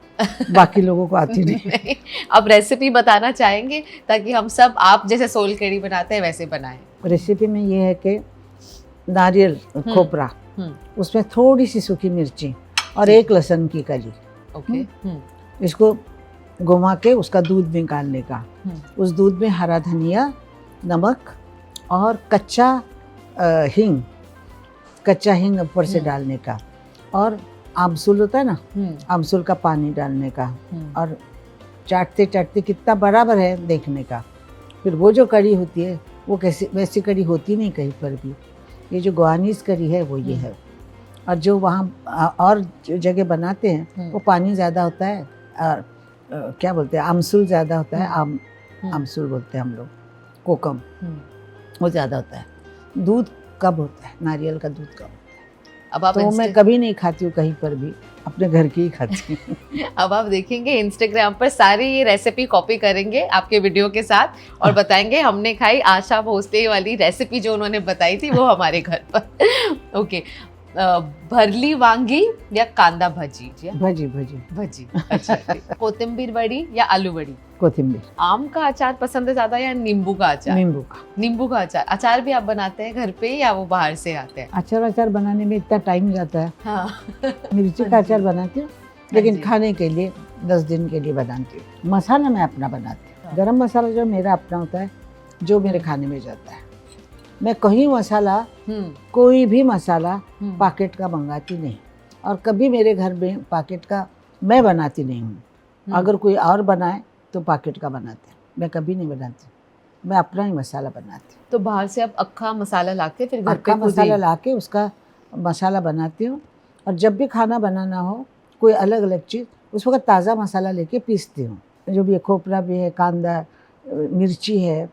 बाकी लोगों को आती नहीं। अब रेसिपी बताना चाहेंगे ताकि हम सब आप जैसे सोल कड़ी बनाते हैं वैसे बनाएं। रेसिपी में ये है कि नारियल खोपरा, उसमें थोड़ी सी सूखी मिर्ची और एक लहसुन की कली, ओके, इसको घुमा के उसका दूध निकालने का, उस दूध में हरा धनिया, नमक और कच्चा हींग ऊपर से डालने का, और आमसूल होता है ना, आमसूल का पानी डालने का, और चाटते चाटते कितना बराबर है देखने का। फिर वो जो कड़ी होती है वो कैसी वैसी कड़ी होती नहीं कहीं पर भी। ये जो गोवानीज कड़ी है वो ये है, और जो वहाँ और जो जगह बनाते हैं वो पानी ज़्यादा होता है, और क्या बोलते हैं, आमसूल ज़्यादा होता है, आमसूल बोलते हैं हम लोग, कोकम वो ज़्यादा होता है, दूध कम होता है, नारियल का दूध कम होता है। अब आप तो मैं कभी नहीं खाती हूँ कहीं पर भी, अपने घर की ही खाती हूँ। अब आप देखेंगे इंस्टाग्राम पर सारी ये रेसिपी कॉपी करेंगे आपके वीडियो के साथ और बताएंगे हमने खाई आशा भोसले वाली रेसिपी जो उन्होंने बताई थी वो हमारे घर पर। ओके, भरली वांगी या कांदा भजी? भजी भजी भजी, अच्छा। कोथिंबीर वड़ी या आलू वड़ी? कोथिंबीर। आम का अचार पसंद है ज्यादा या नींबू का अचार? नींबू का। नींबू का अचार। अचार भी आप बनाते हैं घर पे या वो बाहर से आते हैं? अचार बनाने में इतना टाइम जाता है। हाँ। मिर्ची का अचार बनाती हूँ, लेकिन खाने के लिए 10 दिन के लिए बनाती हूँ। मसाला मैं अपना बनाती हूँ, गरम मसाला जो मेरा अपना होता है, जो मेरे खाने में जाता है। मैं कहीं मसाला, कोई भी मसाला पैकेट का मंगाती नहीं, और कभी मेरे घर में पैकेट का मैं बनाती नहीं हूँ। अगर कोई और बनाए तो पैकेट का बनाते हैं, मैं कभी नहीं बनाती, मैं अपना ही मसाला बनाती हूँ। तो बाहर से आप अक्खा मसाला लाके फिर घर अक्खा पे मसाला लाके उसका मसाला बनाती हूँ, और जब भी खाना बनाना हो कोई अलग अलग चीज़, उस वक्त ताज़ा मसाला लेके पीसती हूँ। जो भी खोपरा भी है, कांदा, मिर्ची है,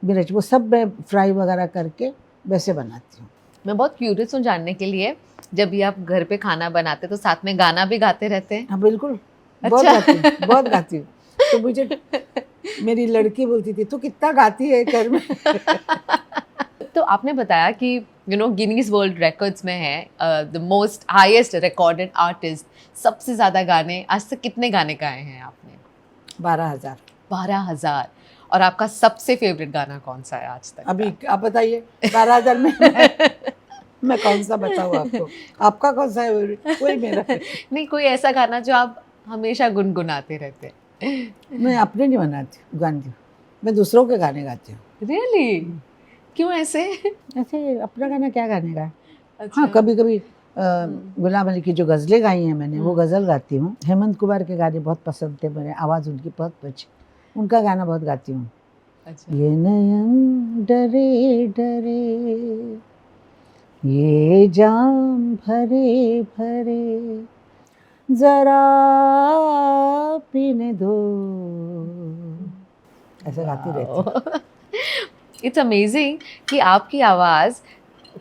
मिर्च, वो सब मैं फ्राई वगैरह करके वैसे बनाती हूँ। मैं बहुत क्यूरियस हूँ जानने के लिए, जब भी आप घर पे खाना बनाते तो साथ में गाना भी गाते रहते हैं? हाँ बिल्कुल, अच्छा। बहुत गाती हूँ। तो मुझे मेरी लड़की बोलती थी, तू कितना गाती है घर में। तो आपने बताया कि गिनीज वर्ल्ड रिकॉर्ड्स में है the most highest recorded artist, सबसे ज़्यादा गाने, आज तक कितने गाने गाए हैं आपने? 12,000। 12,000। और आपका सबसे फेवरेट गाना कौन सा है आज तक? अभी आप बताइए, 12,000 में मैं कौन सा बताऊँ आपको? आपका कौन सा है? कोई मेरा नहीं, कोई ऐसा गाना जो आप हमेशा गुनगुनाते रहते हैं? मैं अपने नहीं बनाती गाती हूँ, मैं दूसरों के गाने गाती हूँ। रियली? क्यों ऐसे? ऐसे अपना गाना क्या गाने का? अच्छा। हाँ, कभी कभी गुलाम अली की जो गज़लें गाई हैं मैंने, वो गज़ल गाती हूँ। हेमंत कुमार के गाने बहुत पसंद थे मेरे, आवाज़ उनकी बहुत अच्छी, उनका गाना बहुत गाती हूँ। अच्छा। ये नयन डरे डरे, ये जाम भरे भरे, जरा पीने दो, ऐसे गाती रहती। इट्स अमेजिंग कि आपकी आवाज़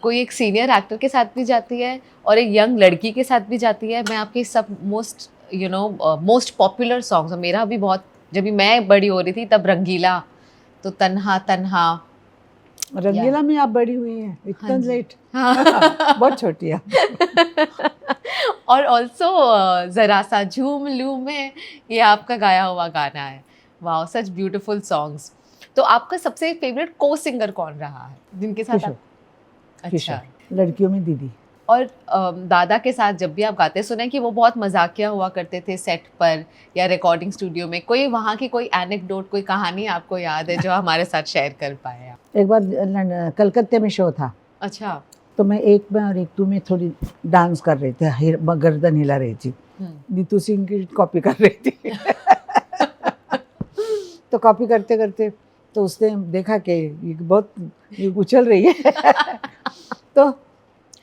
कोई एक सीनियर एक्टर के साथ भी जाती है और एक यंग लड़की के साथ भी जाती है। मैं आपके सब मोस्ट पॉपुलर सॉन्ग्स, मेरा भी बहुत, जब भी मैं बड़ी हो रही थी तब रंगीला तो तन्हा तन्हा। रंगीला में आप बड़ी हुई हैं इतना हाँ जी। लेट। हाँ। बहुत छोटी है। और ऑल्सो जरा सा झूम लूं मैं, ये आपका गाया हुआ गाना है। Wow, such beautiful songs. तो आपका सबसे फेवरेट को सिंगर कौन रहा है जिनके साथ किशोर। अच्छा। किशोर। लड़कियों में दीदी। और दादा के साथ जब भी आप गाते, सुने कि वो बहुत मजाकिया हुआ करते थे सेट पर या रिकॉर्डिंग स्टूडियो में, कोई वहाँ की कोई एनेक्डोट, कोई कहानी आपको याद है जो हमारे साथ शेयर कर पाए आप? एक बार कलकत्ते में शो था, अच्छा। तो मैं एक में और एक टू में थोड़ी डांस कर रही थी, गर्दन हिला रही थी, नीतू सिंह की कॉपी कर रही थी। तो कॉपी करते करते तो उसने देखा कि ये उछल रही है। तो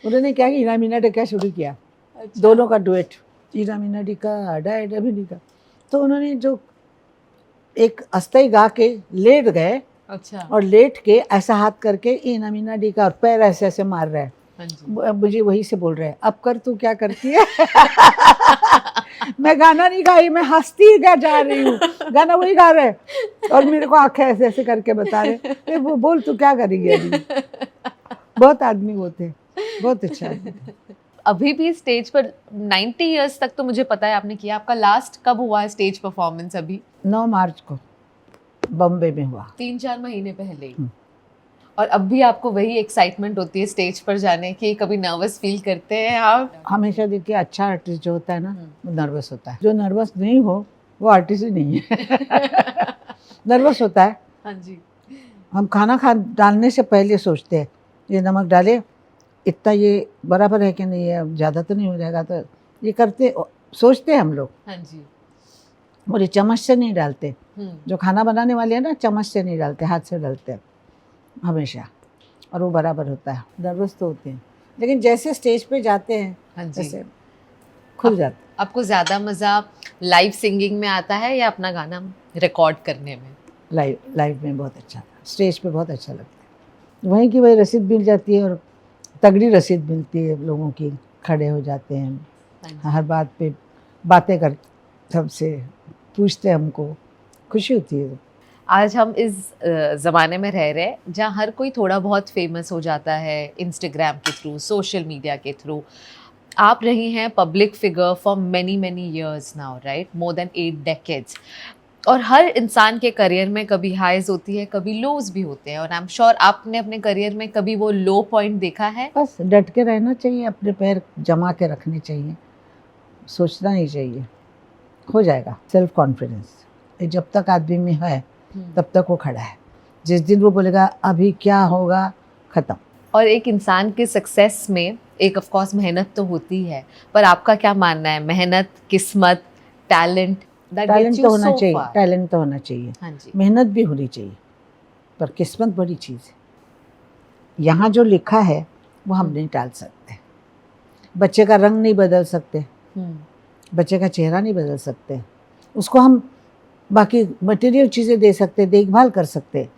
उन्होंने क्या कि इना मीना डे क्या शुरू किया। अच्छा। दोनों का डुएट, इना मीना डी का डायड अभी का। तो उन्होंने जो एक अस्थाई गा के लेट गए, अच्छा। और लेट के ऐसा हाथ करके इना मीना डी का, और पैर ऐसे ऐसे मार रहे हैं। हाँ जी। मुझे वही से बोल रहे हैं, अब कर तू क्या करती है। मैं गाना नहीं गाई, मैं हंसती क्या जा रही हूँ, गाना वही गा रहे हैं और मेरे को आंखें ऐसे ऐसे करके बता रहे, वो बोल तू क्या करेगी अभी। बहुत आदमी वो थे, बहुत अच्छा आदमी थे। अभी भी स्टेज पर 90 इयर्स तक तो मुझे पता है आपने किया। आपका लास्ट कब हुआ है स्टेज परफॉर्मेंस? अभी 9 मार्च को बॉम्बे में हुआ, 3-4 महीने पहले ही। और अब भी आपको वही एक्साइटमेंट होती है स्टेज पर जाने की? कभी नर्वस फील करते हैं आप? हमेशा देखिए अच्छा आर्टिस्ट जो होता है ना, वो नर्वस होता है। जो नर्वस नहीं हो वो आर्टिस्ट ही नहीं है। नर्वस होता है। हाँ जी। हम खाना डालने से पहले सोचते हैं ये नमक डाले, इतना ये बराबर है कि नहीं है, ज़्यादा तो नहीं हो जाएगा, तो ये करते सोचते हैं हम लोग। हाँ जी। और ये चम्मच से नहीं डालते, जो खाना बनाने वाले हैं ना चम्मच से नहीं डालते, हाथ से डालते हैं हमेशा, और वो बराबर होता है। नर्वस तो होते हैं, लेकिन जैसे स्टेज पे जाते हैं हाँ जी। जैसे खुल जाते। आपको ज़्यादा मज़ा लाइव सिंगिंग में आता है या अपना गाना रिकॉर्ड करने में? लाइव में बहुत अच्छा था, स्टेज पे बहुत अच्छा लगता है। वहीं की वही रसीद मिल जाती है, और तगड़ी रसीद मिलती है लोगों की, खड़े हो जाते हैं हर बात पे, बातें कर, सबसे पूछते हैं, हमको खुशी होती है। आज हम इस ज़माने में रह रहे हैं जहाँ हर कोई थोड़ा बहुत फेमस हो जाता है इंस्टाग्राम के थ्रू, सोशल मीडिया के थ्रू। आप रही हैं public figure for many years now, right? More than 8 decades. और हर इंसान के करियर में कभी हाइज होती है, कभी लोज भी होते हैं, और आई एम श्योर आपने अपने करियर में कभी वो लो पॉइंट देखा है? बस डट के रहना चाहिए, अपने पैर जमा के रखने चाहिए, सोचना नहीं चाहिए, हो जाएगा। सेल्फ कॉन्फिडेंस जब तक आदमी में है तब तक वो खड़ा है। जिस दिन वो बोलेगा अभी क्या होगा, खत्म। और एक इंसान के सक्सेस में एक ऑफ कोर्स मेहनत तो होती है, पर आपका क्या मानना है? मेहनत, किस्मत, टैलेंट? टैलेंट तो होना चाहिए, टैलेंट तो होना चाहिए, हाँ जी। मेहनत भी होनी चाहिए, पर किस्मत बड़ी चीज़ है। यहाँ जो लिखा है वो हम नहीं टाल सकते। बच्चे का रंग नहीं बदल सकते, बच्चे का चेहरा नहीं बदल सकते, उसको हम बाकी मटेरियल चीज़ें दे सकते, देखभाल कर सकते,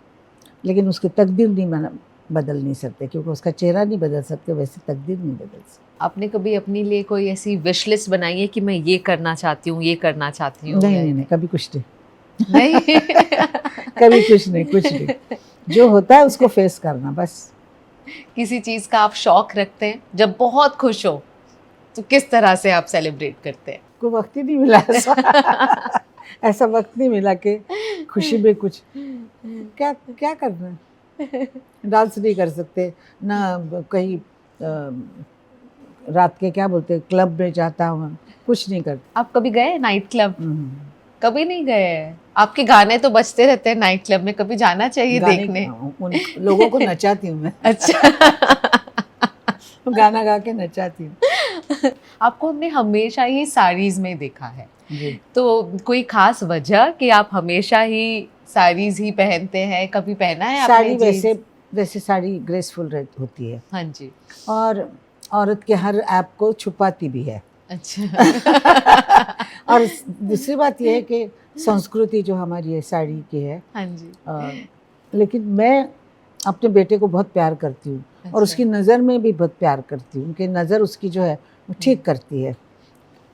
लेकिन उसकी तकदीर नहीं बदल नहीं सकते, क्योंकि उसका चेहरा नहीं बदल सकते, वैसे तकदीर नहीं बदल सकते। आपने कभी अपने लिए कोई ऐसी विश लिस्ट बनाई है कि मैं ये करना चाहती हूँ, ये करना चाहती हूँ? नहीं, कभी कुछ नहीं। नहीं। कभी कुछ नहीं। जो होता है उसको फेस करना बस। किसी चीज़ का आप शौक रखते हैं? जब बहुत खुश हो तो किस तरह से आप सेलिब्रेट करते हैं? कोई वक्त ही नहीं मिला ऐसा वक्त नहीं मिला कि खुशी में कुछ क्या करना है। डांस नहीं कर सकते ना, कहीं रात के क्या बोलते हैं क्लब में जाता हूँ, कुछ नहीं करता। आप कभी गए नाइट क्लब? कभी नहीं गए? आपके गाने तो बजते रहते हैं नाइट क्लब में, कभी जाना चाहिए देखने। उन लोगों को नचाती हूँ मैं। अच्छा। गाना गा के नचाती हूँ। आपको हमने हमेशा ही साड़ीज में देखा है जी। तो कोई खास वजह कि आप हमेशा ही साड़ीज ही पहनते हैं? कभी पहना है आपने साड़ी? जीन्स? वैसे साड़ी ग्रेसफुल होती है, हाँ जी। और औरत के हर ऐप को छुपाती भी है। अच्छा। और दूसरी बात यह है कि संस्कृति जो हमारी है साड़ी की है। हाँ जी। लेकिन मैं अपने बेटे को बहुत प्यार करती हूँ, अच्छा। और उसकी नज़र में भी बहुत प्यार करती हूँ। उनकी नज़र उसकी जो है वो ठीक करती है।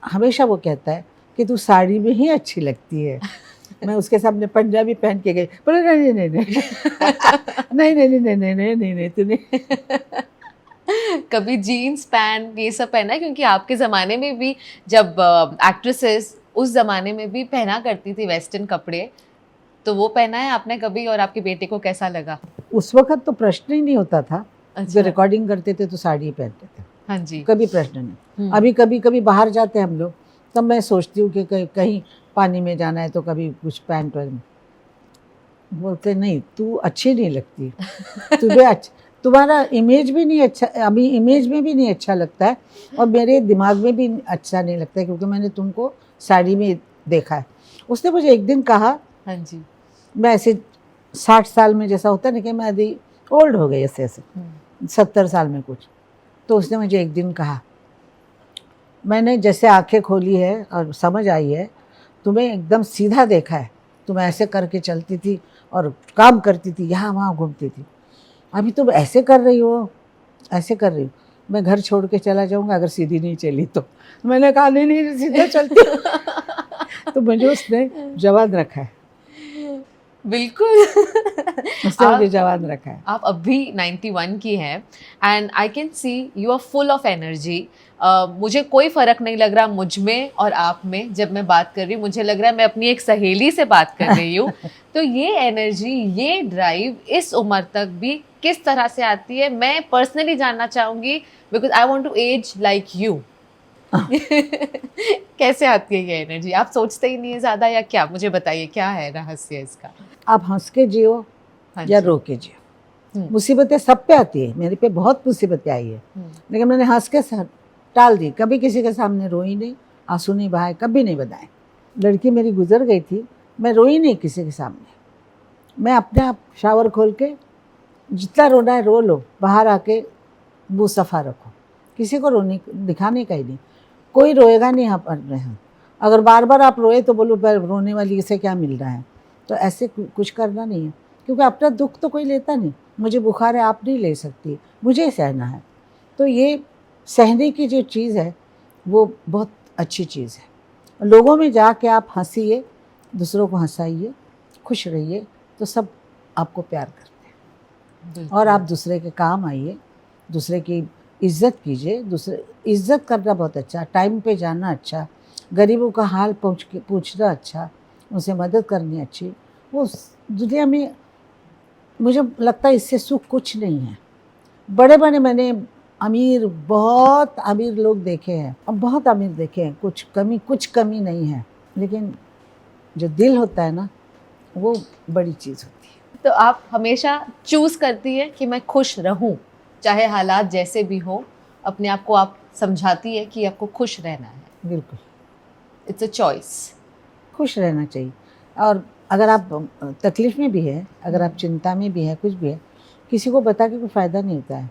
हमेशा वो कहता है कि तू साड़ी में ही अच्छी लगती है। मैं उसके सामने पंजाबी पहन के गई, बोले नहीं नहीं नहीं नहीं नहीं नहीं नहीं नहीं नहीं नहीं तूने कभी जीन्स पैंट ये सब पहना है? क्योंकि आपके ज़माने में भी जब एक्ट्रेसेस उस ज़माने में भी पहना करती थी वेस्टर्न कपड़े, तो वो पहना है आपने कभी और आपके बेटे को कैसा लगा? उस वक्त तो प्रश्न ही नहीं होता था। जो अच्छा, रिकॉर्डिंग करते थे तो साड़ी पहनते थे, हाँ जी। कभी प्रश्न नहीं। हम्म, अभी कभी कभी बाहर जाते हैं हम लोग, तब मैं सोचती हूँ कि कहीं पानी में जाना है तो कभी कुछ पैंट वैंट, बोलते नहीं तू अच्छी नहीं लगती, तुम्हारा इमेज भी नहीं अच्छा, अभी इमेज में भी नहीं अच्छा लगता है और मेरे दिमाग में भी अच्छा नहीं लगता है, क्योंकि मैंने तुमको साड़ी में देखा है। उसने मुझे एक दिन कहा, हाँ जी। मैं ऐसे 60 साल में जैसा होता है ना कि मैं अभी ओल्ड हो गई ऐसे ऐसे, 70 साल में कुछ, तो उसने मुझे एक दिन कहा, मैंने जैसे आंखें खोली है और समझ आई है, तुम्हें एकदम सीधा देखा है, तुम ऐसे करके चलती थी और काम करती थी, यहाँ वहाँ घूमती थी, अभी तुम ऐसे कर रही हो, ऐसे कर रही हो, मैं घर छोड़ के चला जाऊँगा अगर सीधी नहीं चली तो। मैंने कहा नहीं नहीं सीधा चलती तो मुझे उसने जवाब रखा है, बिल्कुल। उसने मुझे जवाब रखा है। आप अभी 91 की हैं and I can see you are full of energy. मुझे कोई फ़र्क नहीं लग रहा मुझ में और आप में। जब मैं बात कर रही हूँ मुझे लग रहा है मैं अपनी एक सहेली से बात कर रही हूँ। तो ये एनर्जी, ये ड्राइव इस उम्र तक भी किस तरह से आती है, मैं पर्सनली जानना चाहूँगी, because I want to age like you. कैसे आती है ये एनर्जी? आप सोचते ही नहीं है ज़्यादा या क्या? मुझे बताइए क्या है रहस्य इसका। आप हंस के जियो हाँ या जी। रो के जियो, हम्म। मुसीबतें सब पे आती है, मेरे पे बहुत मुसीबतें आई है, लेकिन मैंने हंस के टाल दी, कभी किसी के सामने रोई नहीं, आंसू नहीं बहाए, कभी नहीं बनाए। लड़की मेरी गुजर गई थी, मैं रोई नहीं किसी के सामने, मैं अपने आप शावर खोल के जितना रोना है रो लो, बाहर आके मुँह सफ़ा रखो, किसी को रोने दिखाने का ही नहीं, कोई रोएगा नहीं आप अपने यहाँ। अगर बार बार आप रोए तो बोलो रोने वाली से क्या मिल रहा है, तो ऐसे कुछ करना नहीं है, क्योंकि अपना दुख तो कोई लेता नहीं। मुझे बुखार है, आप नहीं ले सकती, मुझे सहना है। तो ये सहने की जो चीज़ है वो बहुत अच्छी चीज़ है। लोगों में जाके आप हंसिए, दूसरों को हंसाइए, खुश रहिए, तो सब आपको प्यार करते हैं और आप दूसरे के काम आइए, दूसरे की इज्जत कीजिए। दूसरे इज्जत करना बहुत अच्छा, टाइम पे जाना अच्छा, गरीबों का हाल पूछना अच्छा, उनसे मदद करनी अच्छी। वो दुनिया में मुझे लगता है इससे सुख कुछ नहीं है। बड़े बड़े मैंने अमीर, बहुत अमीर लोग देखे हैं और बहुत अमीर देखे हैं, कुछ कमी नहीं है, लेकिन जो दिल होता है ना वो बड़ी चीज़ होती है। तो आप हमेशा चूज करती है कि मैं खुश रहूं, चाहे हालात जैसे भी हो, अपने आप को आप समझाती है कि आपको खुश रहना है। बिल्कुल इट्स अ चॉइस। खुश रहना चाहिए। और अगर आप तकलीफ़ में भी है, अगर आप चिंता में भी है, कुछ भी है, किसी को बता के कोई फ़ायदा नहीं होता है।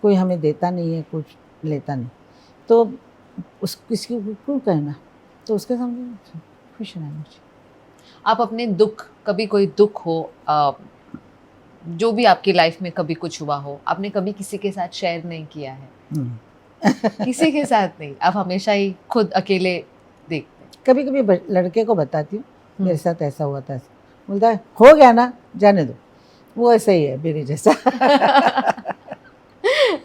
कोई हमें देता नहीं है, कुछ लेता नहीं, तो उस किसी को क्यों कहना, तो उसके सामने खुश रहना चाहिए। आप अपने दुख, कभी कोई दुख हो, जो भी आपकी लाइफ में कभी कुछ हुआ हो, आपने कभी किसी के साथ शेयर नहीं किया है? किसी के साथ नहीं, आप हमेशा ही खुद अकेले देखते हैं? कभी कभी लड़के को बताती हूँ मेरे साथ ऐसा हुआ था, बोलता है हो गया ना, जाने दो, वो ऐसा ही है मेरे जैसा।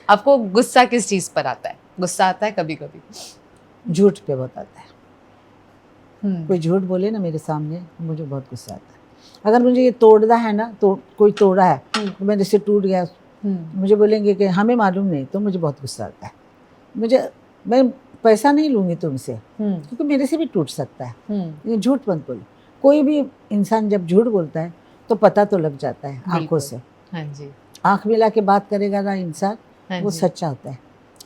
आपको गुस्सा किस चीज पर आता है? गुस्सा आता है कभी कभी? झूठ पे बहुत आता है। कोई झूठ बोले ना मेरे सामने, मुझे बहुत गुस्सा आता है। अगर मुझे ये तोड़ना है ना, तो कोई तोड़ा है तो मेरे से टूट गया, मुझे बोलेंगे कि हमें मालूम नहीं, तो मुझे बहुत गुस्सा आता है। मैं पैसा नहीं लूँगी तुमसे, क्योंकि मेरे से भी टूट सकता है। लेकिन झूठ मत बोलो। कोई भी इंसान जब झूठ बोलता है तो पता तो लग जाता है आंखों से। हाँ जी। आंख मिला के बात करेगा ना इंसान, हाँ वो जी। सच्चा होता है।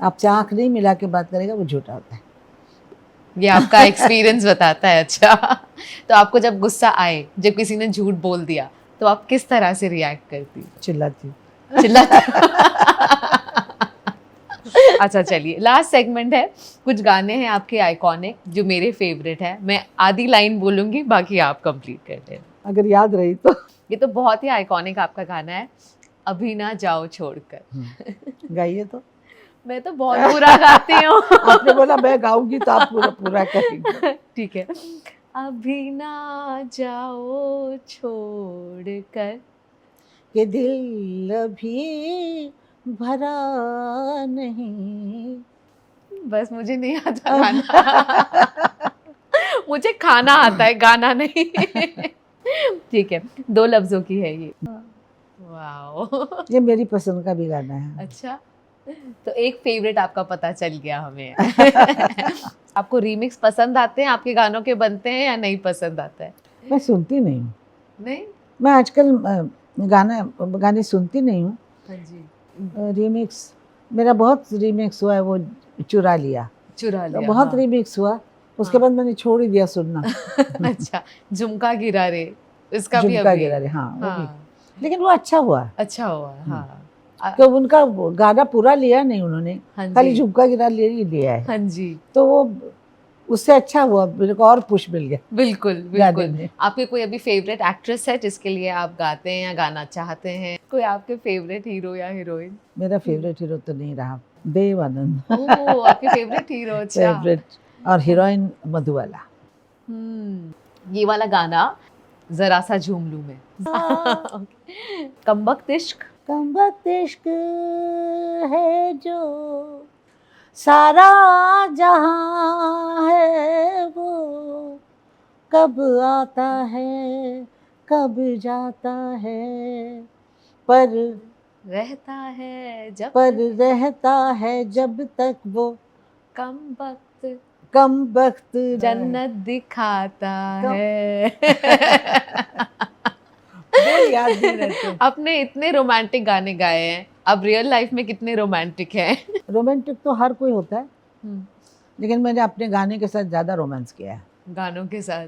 आपसे आंख नहीं मिला के बात करेगा, वो झूठा होता है। ये आपका एक्सपीरियंस बताता है। अच्छा, तो आपको जब गुस्सा आए, जब किसी ने झूठ बोल दिया, तो आप किस तरह से रिएक्ट करती? चिल्लाती। अच्छा चलिए, लास्ट सेगमेंट है। कुछ गाने हैं आपके आइकॉनिक जो मेरे फेवरेट है। मैं आधी लाइन बोलूंगी, बाकी आप कंप्लीट कर लें, अगर याद रही तो। ये तो बहुत ही आइकॉनिक आपका गाना है, अभी ना जाओ छोड़कर। गाइए तो। मैं तो बहुत बुरा गाती हूँ। आपने बोला मैं गाऊंगी तो आप पूरा पूरा करेंगे। ठीक है। अभी ना जाओ छोड़ कर। कि दिल अभी भरा नहीं। बस मुझे नहीं आता गाना। मुझे खाना आता है, गाना नहीं। ठीक है, 2 लफ्जों की है ये। वाओ। ये मेरी पसंद का भी गाना है। अच्छा, तो एक फेवरेट आपका पता चल गया हमें। आपको रीमिक्स पसंद आते हैं, आपके गानों के बनते हैं या नहीं पसंद आता है? मैं सुनती नहीं हूँ। नहीं। मैं आजकल गाने सुनती नहीं हूँ। हाँ जी। रीमिक्स मेरा बहुत रीमिक्स हुआ है, वो चुरा लिया चुरा तो लिया, बहुत हाँ। रीमिक्स हुआ, उसके हाँ। बाद मैंने छोड़ ही दिया सुनना। अच्छा, झुमका गिरा रे, इसका भी झुमका अभी। गिरा रे, हाँ वो भी, हाँ, लेकिन वो अच्छा हुआ। अच्छा हुआ, हाँ। तो उनका गाना पूरा लिया नहीं उन्होंने, हाँ खाली जी, झुमका गिरा ले ही लिया है। हाँ जी, तो वो उससे अच्छा हुआ, मेरे को और पुश मिल गया बिल्कुल गाने बिल्कुल। में। आपके कोई अभी फेवरेट एक्ट्रेस है जिसके लिए आप गाते हैं या गाना चाहते हैं? कोई आपके फेवरेट हीरो या हीरोइन? मेरा फेवरेट हीरो तो नहीं रहा, देव आनंद। ओह, आपके फेवरेट हीरो, अच्छा। फेवरेट, और हीरोइन मधुबाला। ये वाला गाना जरा सा झूम लूं मैं। कमबख्त इश्क। कमबख्त इश्क है जो सारा जहां है, वो कब आता है कब जाता है, पर रहता है जब रहता है जब तक वो कमबख्त कमबख्त जन्नत दिखाता कम- है। वो याद नहीं रहते। आपने इतने रोमांटिक गाने गाए हैं, अब रियल लाइफ में कितने रोमांटिक हैं? रोमांटिक तो हर कोई होता है, लेकिन मैंने अपने गाने के साथ ज़्यादा रोमांस किया है, गानों के साथ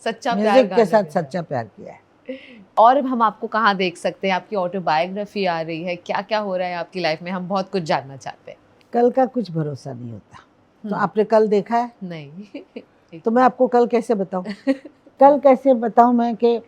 सच्चा प्यार, म्यूजिक के गानों साथ सच्चा प्यार किया है। और हम आपको कहाँ देख सकते हैं? आपकी ऑटोबायोग्राफी आ रही है, क्या क्या हो रहा है आपकी लाइफ में? हम बहुत कुछ जानना चाहते हैं। कल का कुछ भरोसा नहीं होता, तो आपने कल देखा है? नहीं। तो मैं आपको कल कैसे बताऊं? कल कैसे बताऊं मैं कि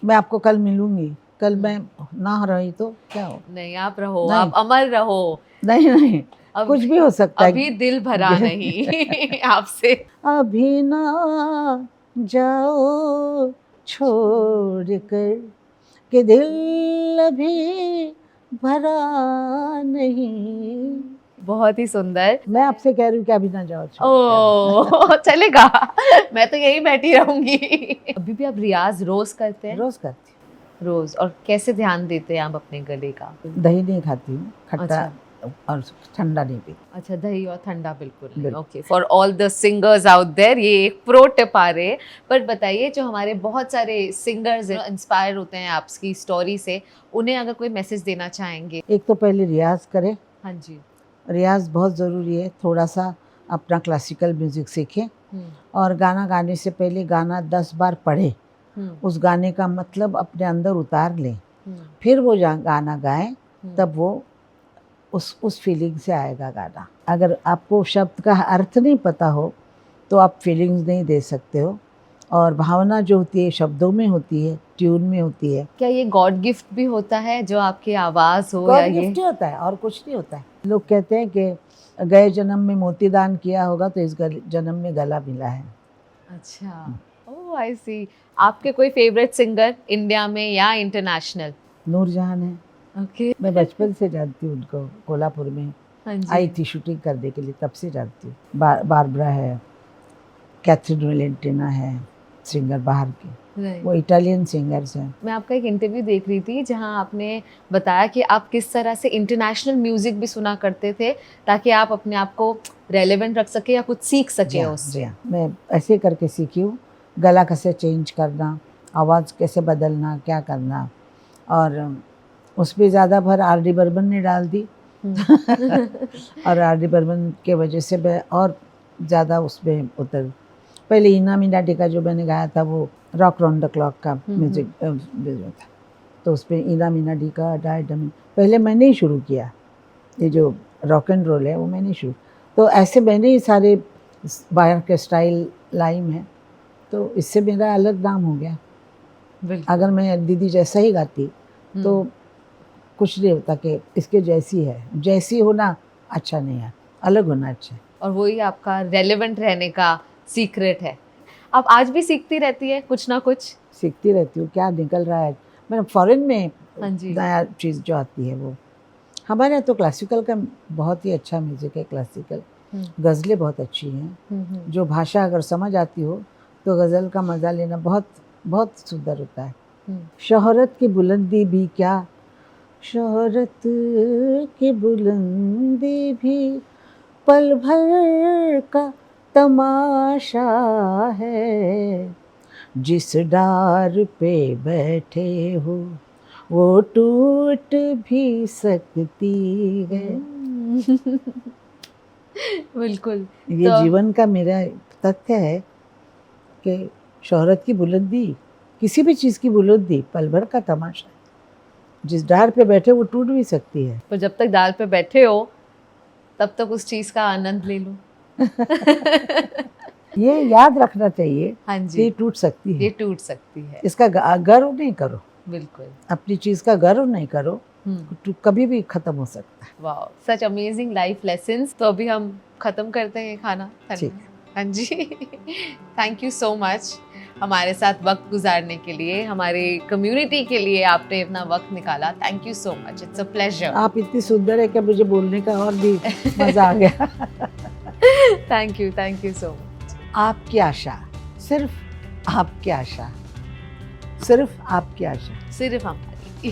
मैं आपको कल मिलूंगी, कल मैं ना रही तो क्या हो? नहीं, आप रहो, नहीं। आप अमर रहो। नहीं, कुछ भी हो सकता है। अभी दिल भरा नहीं आपसे। अभी ना जाओ छोड़ कर, कि दिल अभी भरा नहीं। बहुत ही सुंदर। मैं आपसे कह रही हूँ कि अभी ना जाओ छोड़ ओ, चलेगा। मैं तो यही बैठी रहूंगी। अभी भी आप रियाज रोज करते हैं? रोज करती रोज। और कैसे ध्यान देते हैं आप अपने गले का? हूँ। दही नहीं खाती हूँ, खट्टा और ठंडा नहीं पीती। अच्छा, दही और ठंडा बिल्कुल नहीं। बिल्कुल। Okay, for all the singers out there, ये एक प्रो टिप आ रहे। पर बताइए, जो हमारे बहुत सारे सिंगर्स इंस्पायर होते हैं आपकी स्टोरी से, उन्हें अगर कोई मैसेज देना चाहेंगे? एक तो पहले रियाज करें, हाँ जी। रियाज बहुत ज़रूरी है। थोड़ा सा अपना क्लासिकल म्यूज़िक सीखें, और गाना गाने से पहले गाना 10 बार पढ़ें, उस गाने का मतलब अपने अंदर उतार लें, फिर वो गाना गाएं, तब वो उस फीलिंग से आएगा गाना। अगर आपको शब्द का अर्थ नहीं पता हो तो आप फीलिंग्स नहीं दे सकते हो, और भावना जो होती है शब्दों में होती है, ट्यून में होती है। क्या ये गॉड गिफ्ट भी होता है जो आपकी आवाज हो? या गॉड ये गिफ्ट ही होता है और कुछ नहीं होता है। लोग कहते हैं कि गए जन्म में मोती दान किया होगा तो इस जन्म में गला मिला है। अच्छा, ओह आई सी। आपके कोई फेवरेट सिंगर इंडिया में या इंटरनेशनल? नूरजहान है। ओके। मैं बचपन से जानती हूँ उनको, कोल्हापुर में हाँ जी। आई थी शूटिंग करने के लिए, तब से जानती हूँ। बारबरा है, कैथरीन वेलेंटिना है, सिंगर बाहर के, वो इटालियन सिंगर्स हैं। मैं आपका एक इंटरव्यू देख रही थी जहां आपने बताया कि आप किस तरह से इंटरनेशनल म्यूजिक भी सुना करते थे ताकि आप अपने आप को रेलेवेंट रख सके या कुछ सीख सके उससे। मैं ऐसे करके सीखी हूँ, गला कैसे चेंज करना, आवाज़ कैसे बदलना, क्या करना। और उसमें ज़्यादा भर R.D. बर्मन ने डाल दी। और R.D. बर्मन के वजह से मैं और ज़्यादा उसमें उतर। पहले ईना मीना डी का जो मैंने गाया था वो रॉक राउंड द क्लॉक का म्यूजिक था, तो उसमें ईना मीना डी का डायडम पहले मैंने ही शुरू किया। ये जो रॉक एंड रोल है वो मैंने शुरू, तो ऐसे मैंने ही सारे बाहर के स्टाइल लाइन है, तो इससे मेरा अलग नाम हो गया। अगर मैं दीदी जैसा ही गाती तो कुछ नहीं होता कि इसके जैसी है, जैसी होना अच्छा नहीं है, अलग होना अच्छा है। और वही आपका रेलेवेंट रहने का सीक्रेट है। आप आज भी सीखती रहती है कुछ ना कुछ? सीखती रहती हूँ, क्या निकल रहा है। मैंने फॉरेन में हाँ जी। नया चीज़ जो आती है वो, हमारे यहाँ तो क्लासिकल का बहुत ही अच्छा म्यूजिक है, क्लासिकल गज़लें बहुत अच्छी हैं। जो भाषा अगर समझ आती हो तो गज़ल का मज़ा लेना बहुत बहुत सुंदर होता है। शोहरत की बुलंदी भी क्या, शोहरत की बुलंदी भी पल भर का तमाशा है, जिस डार पे बैठे हो वो टूट भी सकती है। बिल्कुल। ये तो जीवन का मेरा तथ्य है कि शोहरत की बुलंदी, किसी भी चीज़ की बुलंदी पल भर का तमाशा है, जिस डार पे बैठे वो टूट भी सकती है। पर जब तक दाल पे बैठे हो तब तक उस चीज का आनंद ले लो। ये याद रखना चाहिए हाँ कि जी, ये टूट सकती ये है। टूट सकती है। इसका गर्व नहीं करो, बिल्कुल। अपनी चीज़ का गर्व नहीं करो, तो कभी भी खत्म हो सकता है। Wow, such amazing life lessons. तो अभी हम खत्म करते हैं खाना ठीक। हाँ जी। थैंक यू सो मच हमारे साथ वक्त गुजारने के लिए, हमारे कम्युनिटी के लिए आपने अपना वक्त निकाला। Thank you so much, it's a pleasure. आप इतनी सुंदर है कि मुझे बोलने का और भी मजा आ गया। Thank you so much. आपकी आशा, सिर्फ आपकी आशा, सिर्फ आपकी आशा। सिर्फ हमारी।